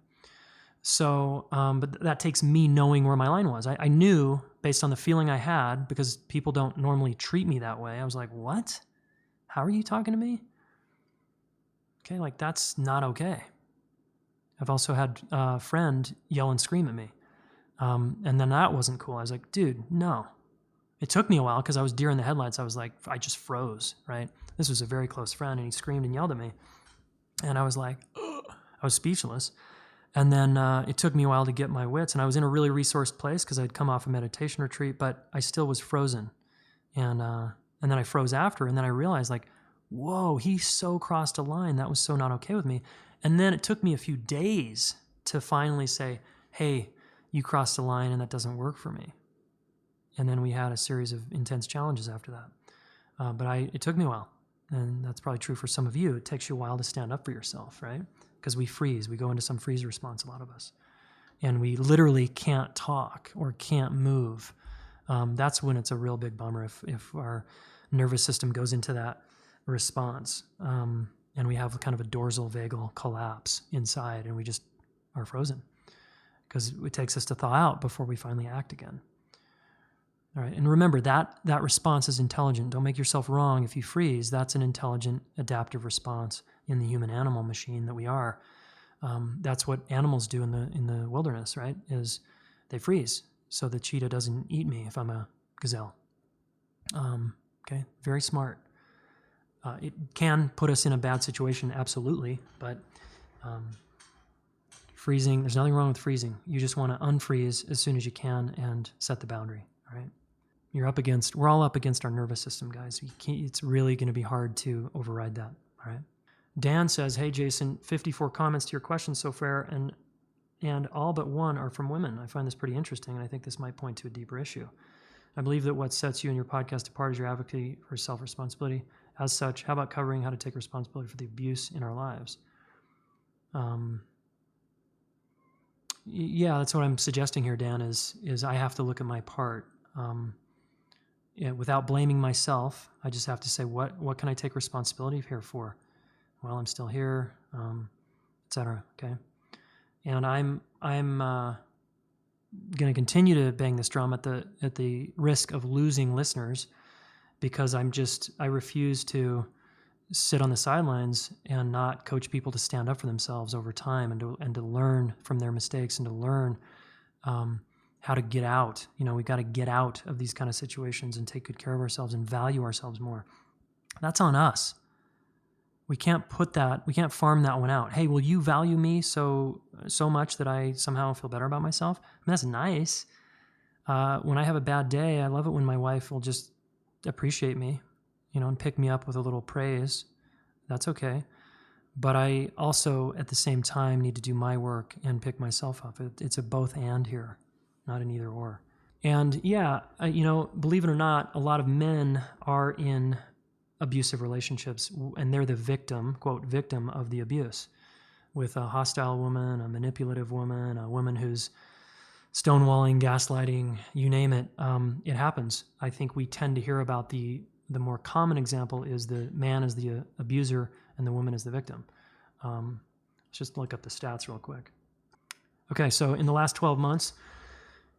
So, but that takes me knowing where my line was. I knew based on the feeling I had, because people don't normally treat me that way. I was like, what? How are you talking to me? Okay, that's not okay. I've also had a friend yell and scream at me. And then that wasn't cool. I was like, dude, no. It took me a while because I was deer in the headlights. I was like, I just froze, right? This was a very close friend, and he screamed and yelled at me. And I was like, ugh. I was speechless. And then it took me a while to get my wits. And I was in a really resourced place because I'd come off a meditation retreat, but I still was frozen. And then I froze after. And then I realized, whoa, he so crossed a line. That was so not okay with me. And then it took me a few days to finally say, hey, you crossed a line and that doesn't work for me. And then we had a series of intense challenges after that. But it took me a while. And that's probably true for some of you. It takes you a while to stand up for yourself, right? Because we freeze. We go into some freeze response, a lot of us. And we literally can't talk or can't move. That's when it's a real big bummer if our nervous system goes into that response. And we have kind of a dorsal vagal collapse inside and we just are frozen because it takes us to thaw out before we finally act again. All right, and remember that response is intelligent. Don't make yourself wrong if you freeze. That's an intelligent, adaptive response in the human-animal machine that we are. That's what animals do in the wilderness, right? Is they freeze so the cheetah doesn't eat me if I'm a gazelle. Okay, very smart. It can put us in a bad situation, absolutely, but freezing, there's nothing wrong with freezing. You just want to unfreeze as soon as you can and set the boundary, all right? We're all up against our nervous system, guys. It's really going to be hard to override that, all right? Dan says, hey, Jayson, 54 comments to your question so far, and all but one are from women. I find this pretty interesting, and I think this might point to a deeper issue. I believe that what sets you and your podcast apart is your advocacy for self-responsibility. As such, how about covering how to take responsibility for the abuse in our lives? Yeah, that's what I'm suggesting here, Dan, is I have to look at my part. Without blaming myself, I just have to say, what can I take responsibility here for? Well, I'm still here, etc. Okay, and I'm going to continue to bang this drum at the risk of losing listeners, because I refuse to sit on the sidelines and not coach people to stand up for themselves over time and to learn from their mistakes and to learn how to get out. We've got to get out of these kind of situations and take good care of ourselves and value ourselves more. That's on us. We can't farm that one out. Hey, will you value me so much that I somehow feel better about myself? I mean, that's nice. When I have a bad day, I love it when my wife will just appreciate me, and pick me up with a little praise. That's okay. But I also, at the same time, need to do my work and pick myself up. It's a both and here, not an either or. And yeah, believe it or not, a lot of men are in abusive relationships, and they're the victim, quote, victim of the abuse, with a hostile woman, a manipulative woman, a woman who's stonewalling, gaslighting, you name it. It happens. I think we tend to hear about the more common example is the man is the abuser and the woman is the victim. Let's just look up the stats real quick. Okay, so in the last 12 months,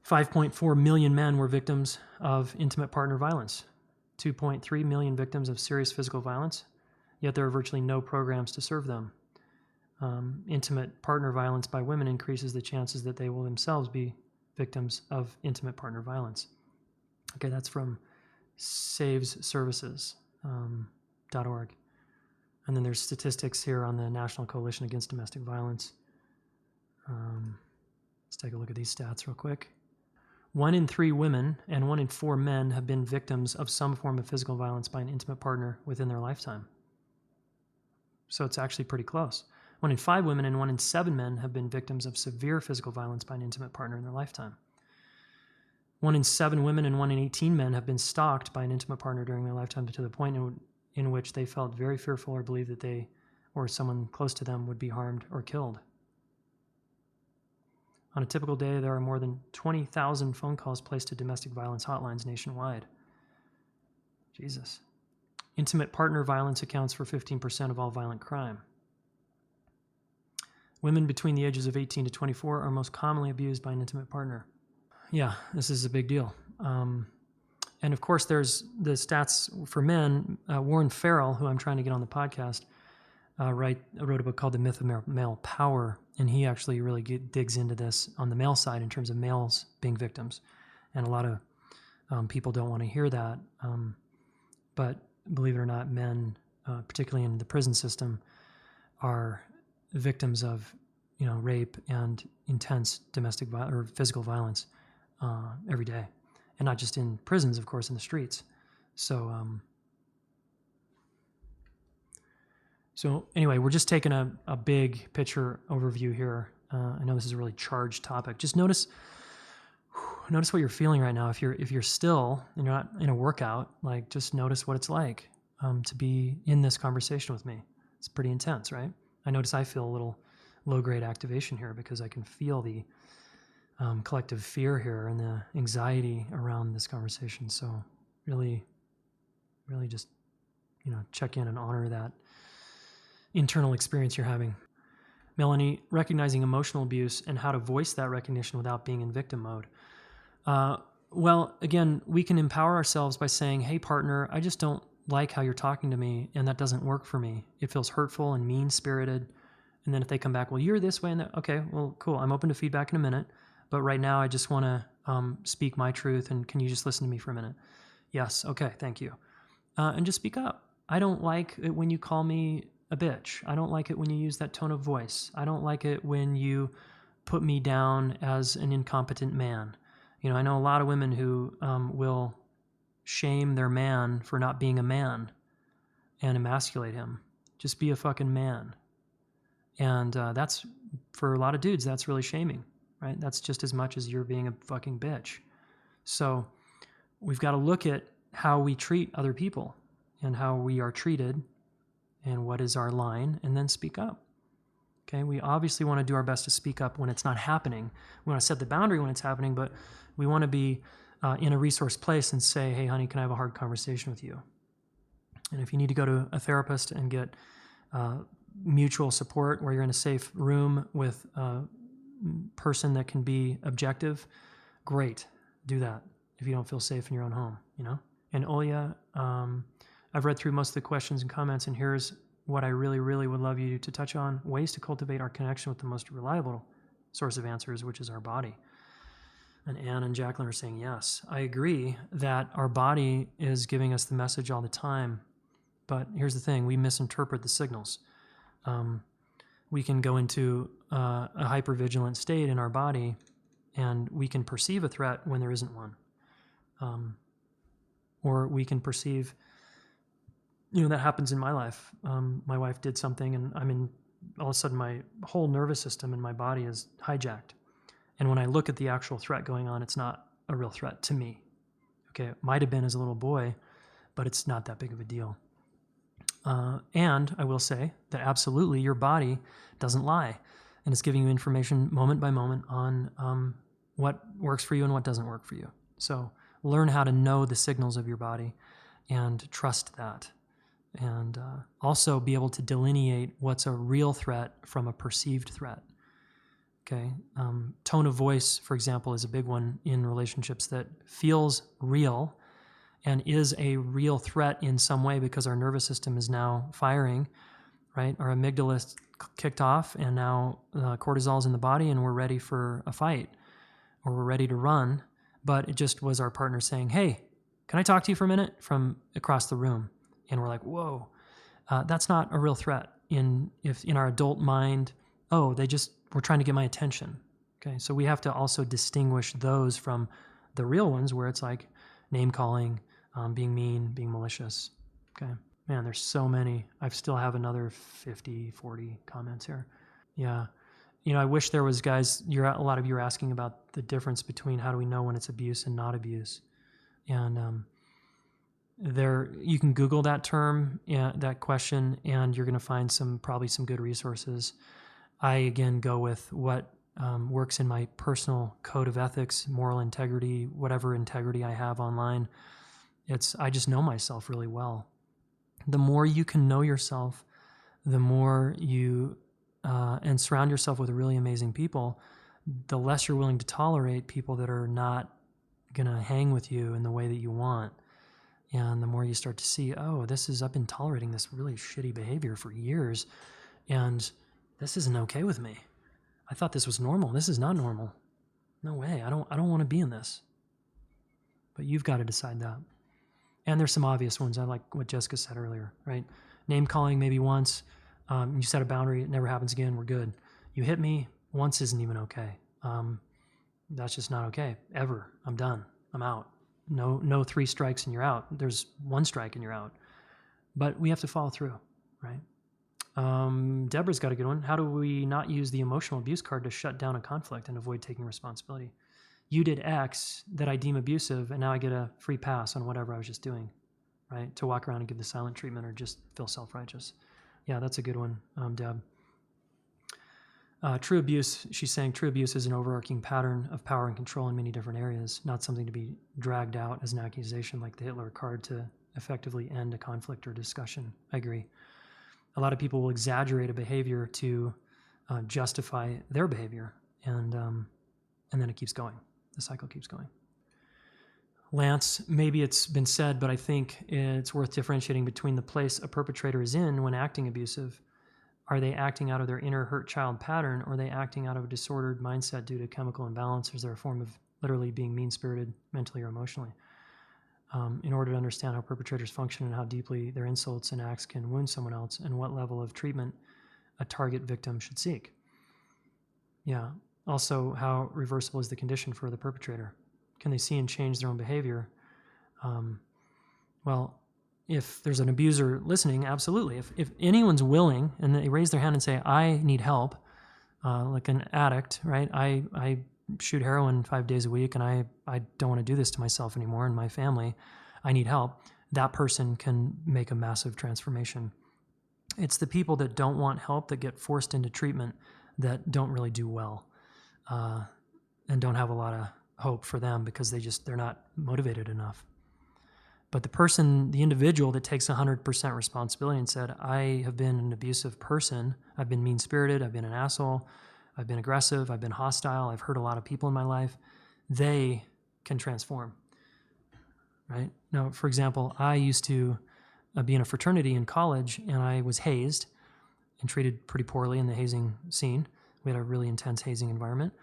5.4 million men were victims of intimate partner violence, 2.3 million victims of serious physical violence, yet there are virtually no programs to serve them. Intimate partner violence by women increases the chances that they will themselves be victims of intimate partner violence. Okay, that's from savesservices.org. And then there's statistics here on the National Coalition Against Domestic Violence. Let's take a look at these stats real quick. 1 in 3 women and 1 in 4 men have been victims of some form of physical violence by an intimate partner within their lifetime. So it's actually pretty close. 1 in 5 women and 1 in 7 men have been victims of severe physical violence by an intimate partner in their lifetime. 1 in 7 women and 1 in 18 men have been stalked by an intimate partner during their lifetime to the point in which they felt very fearful or believed that they or someone close to them would be harmed or killed. On a typical day, there are more than 20,000 phone calls placed to domestic violence hotlines nationwide. Jesus. Intimate partner violence accounts for 15% of all violent crime. Women between the ages of 18 to 24 are most commonly abused by an intimate partner. Yeah, this is a big deal. And of course, there's the stats for men. Warren Farrell, who I'm trying to get on the podcast, wrote a book called The Myth of Male Power, and he actually really digs into this on the male side in terms of males being victims. And a lot of people don't want to hear that. But believe it or not, men, particularly in the prison system, are victims of rape and intense domestic or physical violence every day. And not just in prisons, of course, in the streets. So So anyway, we're just taking a big picture overview here. I know this is a really charged topic. Just notice what you're feeling right now. If you're still and you're not in a workout, like just notice what it's like to be in this conversation with me. It's pretty intense, right? I notice I feel a little low-grade activation here because I can feel the collective fear here and the anxiety around this conversation. So really just, check in and honor that internal experience you're having. Melanie, recognizing emotional abuse and how to voice that recognition without being in victim mode. Well, again, we can empower ourselves by saying, hey, partner, I just don't like how you're talking to me, and that doesn't work for me. It feels hurtful and mean-spirited. And then if they come back, well, you're this way and that, okay, well, cool. I'm open to feedback in a minute, but right now I just want to speak my truth, and can you just listen to me for a minute? Yes, okay, thank you. And just speak up. I don't like it when you call me a bitch. I don't like it when you use that tone of voice. I don't like it when you put me down as an incompetent man. I know a lot of women who will shame their man for not being a man and emasculate him. Just be a fucking man. And that's, for a lot of dudes, that's really shaming, right? That's just as much as you're being a fucking bitch. So we've got to look at how we treat other people and how we are treated and what is our line, and then speak up. Okay, we obviously want to do our best to speak up when it's not happening. We want to set the boundary when it's happening, but we want to be in a resource place and say, hey, honey, can I have a hard conversation with you? And if you need to go to a therapist and get mutual support where you're in a safe room with a person that can be objective, great, do that if you don't feel safe in your own home, And Olya, I've read through most of the questions and comments, and here's what I really, really would love you to touch on: ways to cultivate our connection with the most reliable source of answers, which is our body. And Anne and Jacqueline are saying, yes, I agree that our body is giving us the message all the time. But here's the thing, we misinterpret the signals. We can go into a hypervigilant state in our body, and we can perceive a threat when there isn't one. Or we can perceive, that happens in my life. My wife did something, and all of a sudden my whole nervous system in my body is hijacked. And when I look at the actual threat going on, it's not a real threat to me. Okay, it might have been as a little boy, but it's not that big of a deal. And I will say that absolutely your body doesn't lie, and it's giving you information moment by moment on what works for you and what doesn't work for you. So learn how to know the signals of your body and trust that. And also be able to delineate what's a real threat from a perceived threat. Okay, tone of voice, for example, is a big one in relationships that feels real and is a real threat in some way because our nervous system is now firing, right? Our amygdala is kicked off, and now cortisol's in the body, and we're ready for a fight, or we're ready to run. But it just was our partner saying, hey, can I talk to you for a minute, from across the room? And we're like, whoa, that's not a real threat. If in our adult mind, we're trying to get my attention. Okay, so we have to also distinguish those from the real ones where it's like name calling, being mean, being malicious. Okay, man, there's so many. I still have another 50, 40 comments here. Yeah, I wish there was, guys, a lot of you are asking about the difference between how do we know when it's abuse and not abuse. And you can Google that term, that question, and you're going to find probably some good resources. I, again, go with what works in my personal code of ethics, moral integrity, whatever integrity I have online. I just know myself really well. The more you can know yourself, the more you, and surround yourself with really amazing people, the less you're willing to tolerate people that are not going to hang with you in the way that you want. And the more you start to see, I've been tolerating this really shitty behavior for years, and this isn't okay with me. I thought this was normal. This is not normal. No way. I don't want to be in this. But you've got to decide that. And there's some obvious ones. I like what Jessica said earlier, right? Name calling maybe once. You set a boundary. It never happens again. We're good. You hit me once isn't even okay. That's just not okay. Ever. I'm done. I'm out. No 3 strikes and you're out. There's 1 strike and you're out. But we have to follow through, right? Deborah's got a good one. How do we not use the emotional abuse card to shut down a conflict and avoid taking responsibility? You did X that I deem abusive, and now I get a free pass on whatever I was just doing, right? To walk around and give the silent treatment or just feel self-righteous. Yeah, that's a good one, Deb. True abuse, she's saying true abuse is an overarching pattern of power and control in many different areas, not something to be dragged out as an accusation like the Hitler card to effectively end a conflict or discussion. I agree. A lot of people will exaggerate a behavior to justify their behavior, and then it keeps going. The cycle keeps going. Lance, maybe it's been said, but I think it's worth differentiating between the place a perpetrator is in when acting abusive. Are they acting out of their inner hurt child pattern, or are they acting out of a disordered mindset due to chemical imbalance, or is there a form of literally being mean-spirited mentally or emotionally? In order to understand how perpetrators function and how deeply their insults and acts can wound someone else, and what level of treatment a target victim should seek. Yeah. Also, how reversible is the condition for the perpetrator? Can they see and change their own behavior? Well, if there's an abuser listening, absolutely. If anyone's willing and they raise their hand and say, I need help, like an addict, right? I shoot heroin 5 days a week and I don't want to do this to myself anymore and my family. I need help. That person can make a massive transformation. It's the people that don't want help that get forced into treatment that don't really do well, and don't have a lot of hope for them because they're not motivated enough. But the individual that takes 100% responsibility and said, I have been an abusive person, I've been mean-spirited, I've been an asshole, I've been aggressive, I've been hostile, I've hurt a lot of people in my life, they can transform, right? Now, for example, I used to be in a fraternity in college, and I was hazed and treated pretty poorly in the hazing scene. We had a really intense hazing environment.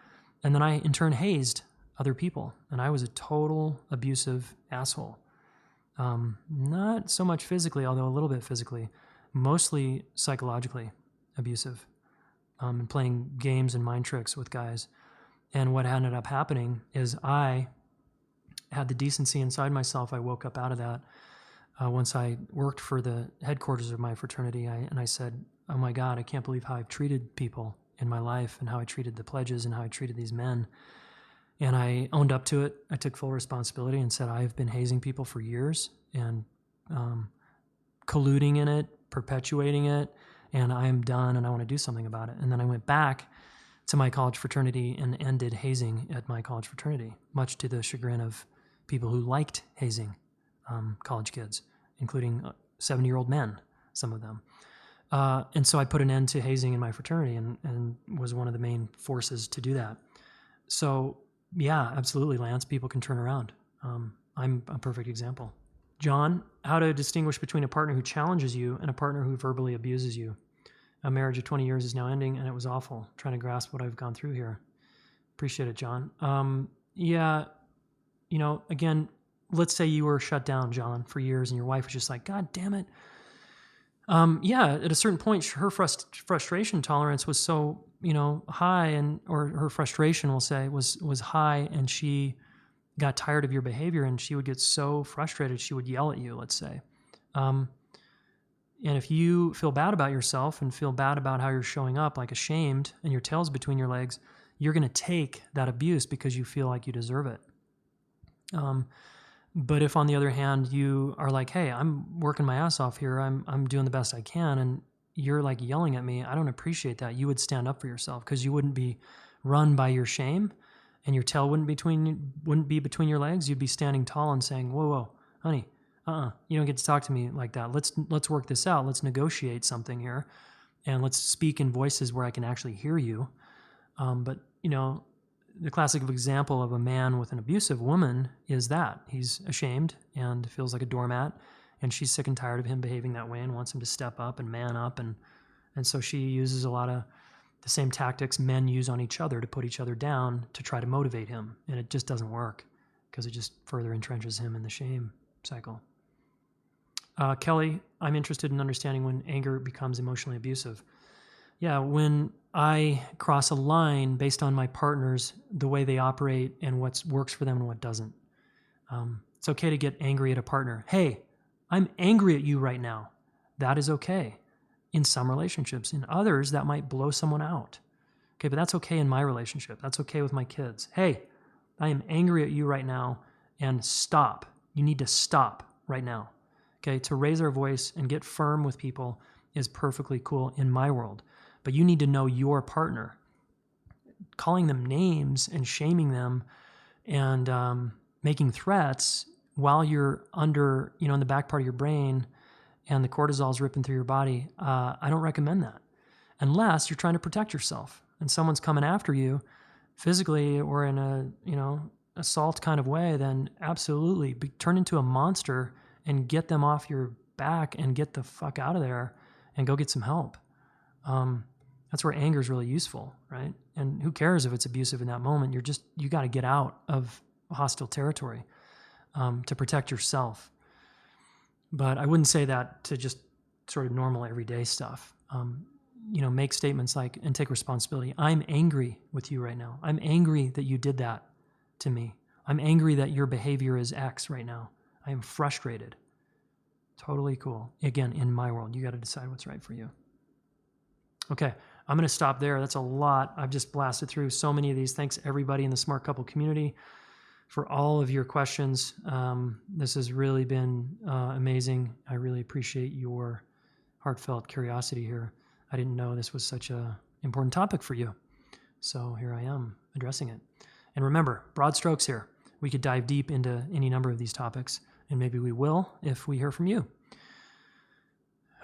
And then I, in turn, hazed other people, and I was a total abusive asshole. Not so much physically, although a little bit physically, mostly psychologically abusive, and playing games and mind tricks with guys. And what ended up happening is I had the decency inside myself. I woke up out of that once I worked for the headquarters of my fraternity, and I said, oh my God, I can't believe how I've treated people in my life and how I treated the pledges and how I treated these men. And I owned up to it. I took full responsibility and said, I've been hazing people for years and colluding in it, perpetuating it, and I am done and I want to do something about it. And then I went back to my college fraternity and ended hazing at my college fraternity, much to the chagrin of people who liked hazing college kids, including 70-year-old men, some of them. And so I put an end to hazing in my fraternity and was one of the main forces to do that. So yeah, absolutely, Lance, people can turn around. I'm a perfect example. John, how to distinguish between a partner who challenges you and a partner who verbally abuses you. A marriage of 20 years is now ending, and it was awful. Trying to grasp what I've gone through here. Appreciate it, John. Yeah, again, let's say you were shut down, John, for years, and your wife was just like, God damn it. Yeah, at a certain point, her frustration tolerance was so, high, or her frustration, we'll say, was high, and she got tired of your behavior, and she would get so frustrated, she would yell at you, let's say. And if you feel bad about yourself and feel bad about how you're showing up, like ashamed, and your tail's between your legs, you're going to take that abuse because you feel like you deserve it. But if, on the other hand, you are like, hey, I'm working my ass off here, I'm doing the best I can, and you're like yelling at me, I don't appreciate that. You would stand up for yourself because you wouldn't be run by your shame, and your tail wouldn't be between your legs. You'd be standing tall and saying, whoa, honey, you don't get to talk to me like that. Let's work this out. Let's negotiate something here, and let's speak in voices where I can actually hear you. But the classic example of a man with an abusive woman is that he's ashamed and feels like a doormat, and she's sick and tired of him behaving that way and wants him to step up and man up, and so she uses a lot of the same tactics men use on each other to put each other down to try to motivate him, and it just doesn't work because it just further entrenches him in the shame cycle. Kelly, I'm interested in understanding when anger becomes emotionally abusive. Yeah, when I cross a line based on my partners, the way they operate and what works for them and what doesn't. It's okay to get angry at a partner. Hey, I'm angry at you right now. That is okay. in some relationships. In others, that might blow someone out. Okay, but that's okay in my relationship. That's okay with my kids. Hey, I am angry at you right now, and stop. You need to stop right now. Okay, to raise our voice and get firm with people is perfectly cool in my world. But you need to know your partner. Calling them names and shaming them and making threats while you're under, in the back part of your brain and the cortisol's ripping through your body, I don't recommend that. Unless you're trying to protect yourself and someone's coming after you physically or in a, assault kind of way, then absolutely turn into a monster and get them off your back and get the fuck out of there and go get some help. That's where anger is really useful, right? And who cares if it's abusive in that moment? You got to get out of hostile territory to protect yourself. But I wouldn't say that to just sort of normal everyday stuff. Make statements like, and take responsibility. I'm angry with you right now. I'm angry that you did that to me. I'm angry that your behavior is X right now. I am frustrated. Totally cool. Again, in my world, you got to decide what's right for you. Okay, I'm going to stop there. That's a lot. I've just blasted through so many of these. Thanks everybody in the Smart Couple community for all of your questions. This has really been amazing. I really appreciate your heartfelt curiosity here. I didn't know this was such an important topic for you. So here I am addressing it. And remember, broad strokes here. We could dive deep into any number of these topics, and maybe we will if we hear from you.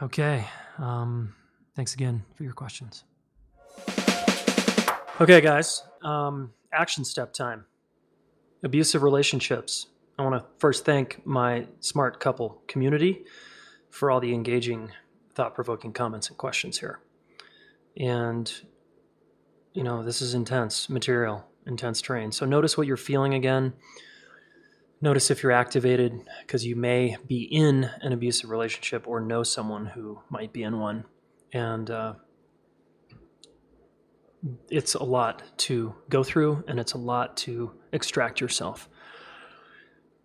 Okay. Thanks again for your questions. Okay, guys. Action step time. Abusive relationships. I want to first thank my Smart Couple community for all the engaging, thought-provoking comments and questions here. And, this is intense material, intense terrain. So notice what you're feeling again. Notice if you're activated, because you may be in an abusive relationship or know someone who might be in one. And it's a lot to go through, and it's a lot to extract yourself.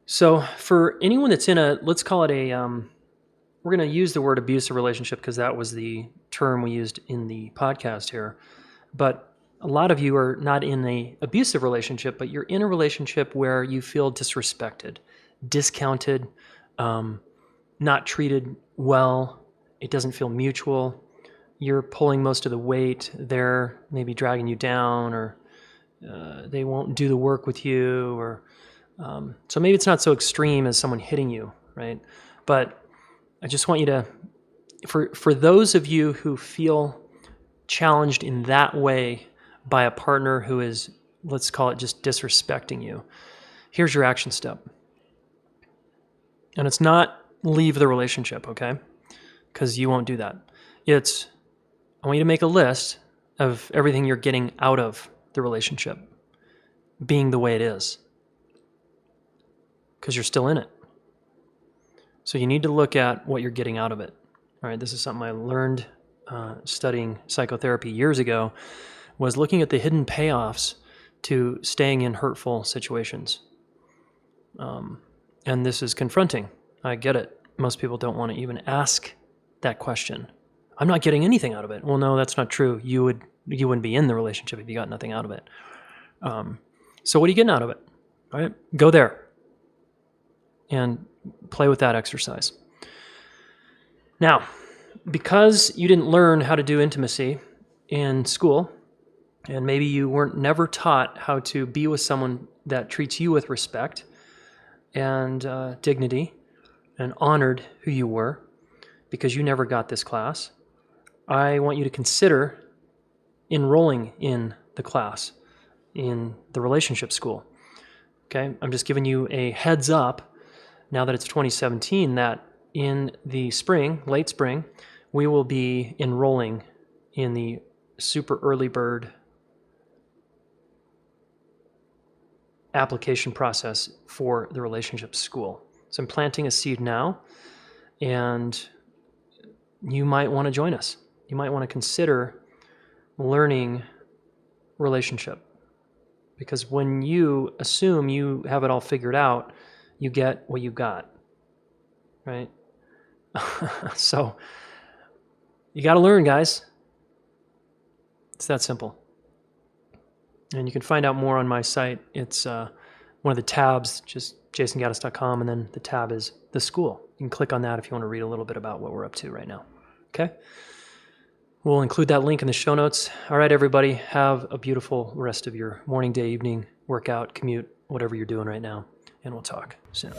So for anyone that's in let's call it we're going to use the word abusive relationship because that was the term we used in the podcast here. But a lot of you are not in an abusive relationship, but you're in a relationship where you feel disrespected, discounted, not treated well. It doesn't feel mutual. You're pulling most of the weight. They're maybe dragging you down, or they won't do the work with you, or so maybe it's not so extreme as someone hitting you, right? But I just want you to, for those of you who feel challenged in that way by a partner who is, let's call it just disrespecting you, here's your action step. And it's not leave the relationship, okay? Because you won't do that. It's, I want you to make a list of everything you're getting out of the relationship being the way it is, because you're still in it. So you need to look at what you're getting out of it. All right, this is something I learned studying psychotherapy years ago, was looking at the hidden payoffs to staying in hurtful situations. And this is confronting. I get it. Most people don't want to even ask that question. I'm not getting anything out of it. Well, no, that's not true. You wouldn't be in the relationship if you got nothing out of it. So what are you getting out of it? All right, go there and play with that exercise. Now, because you didn't learn how to do intimacy in school, and maybe you weren't never taught how to be with someone that treats you with respect and dignity and honored who you were, because you never got this class, I want you to consider enrolling in the class in the relationship school. Okay, I'm just giving you a heads up now that it's 2017 that in the spring, late spring, we will be enrolling in the super early bird application process for the relationship school. So I'm planting a seed now, and you might want to join us. You might want to consider learning relationship, because when you assume you have it all figured out, you get what you got, right? So You got to learn, guys. It's that simple. And you can find out more on my site. It's one of the tabs, just jasongaddis.com, and then the tab is the school. You can click on that if you want to read a little bit about what we're up to right now. Okay? We'll include that link in the show notes. All right, everybody, have a beautiful rest of your morning, day, evening, workout, commute, whatever you're doing right now, and we'll talk soon.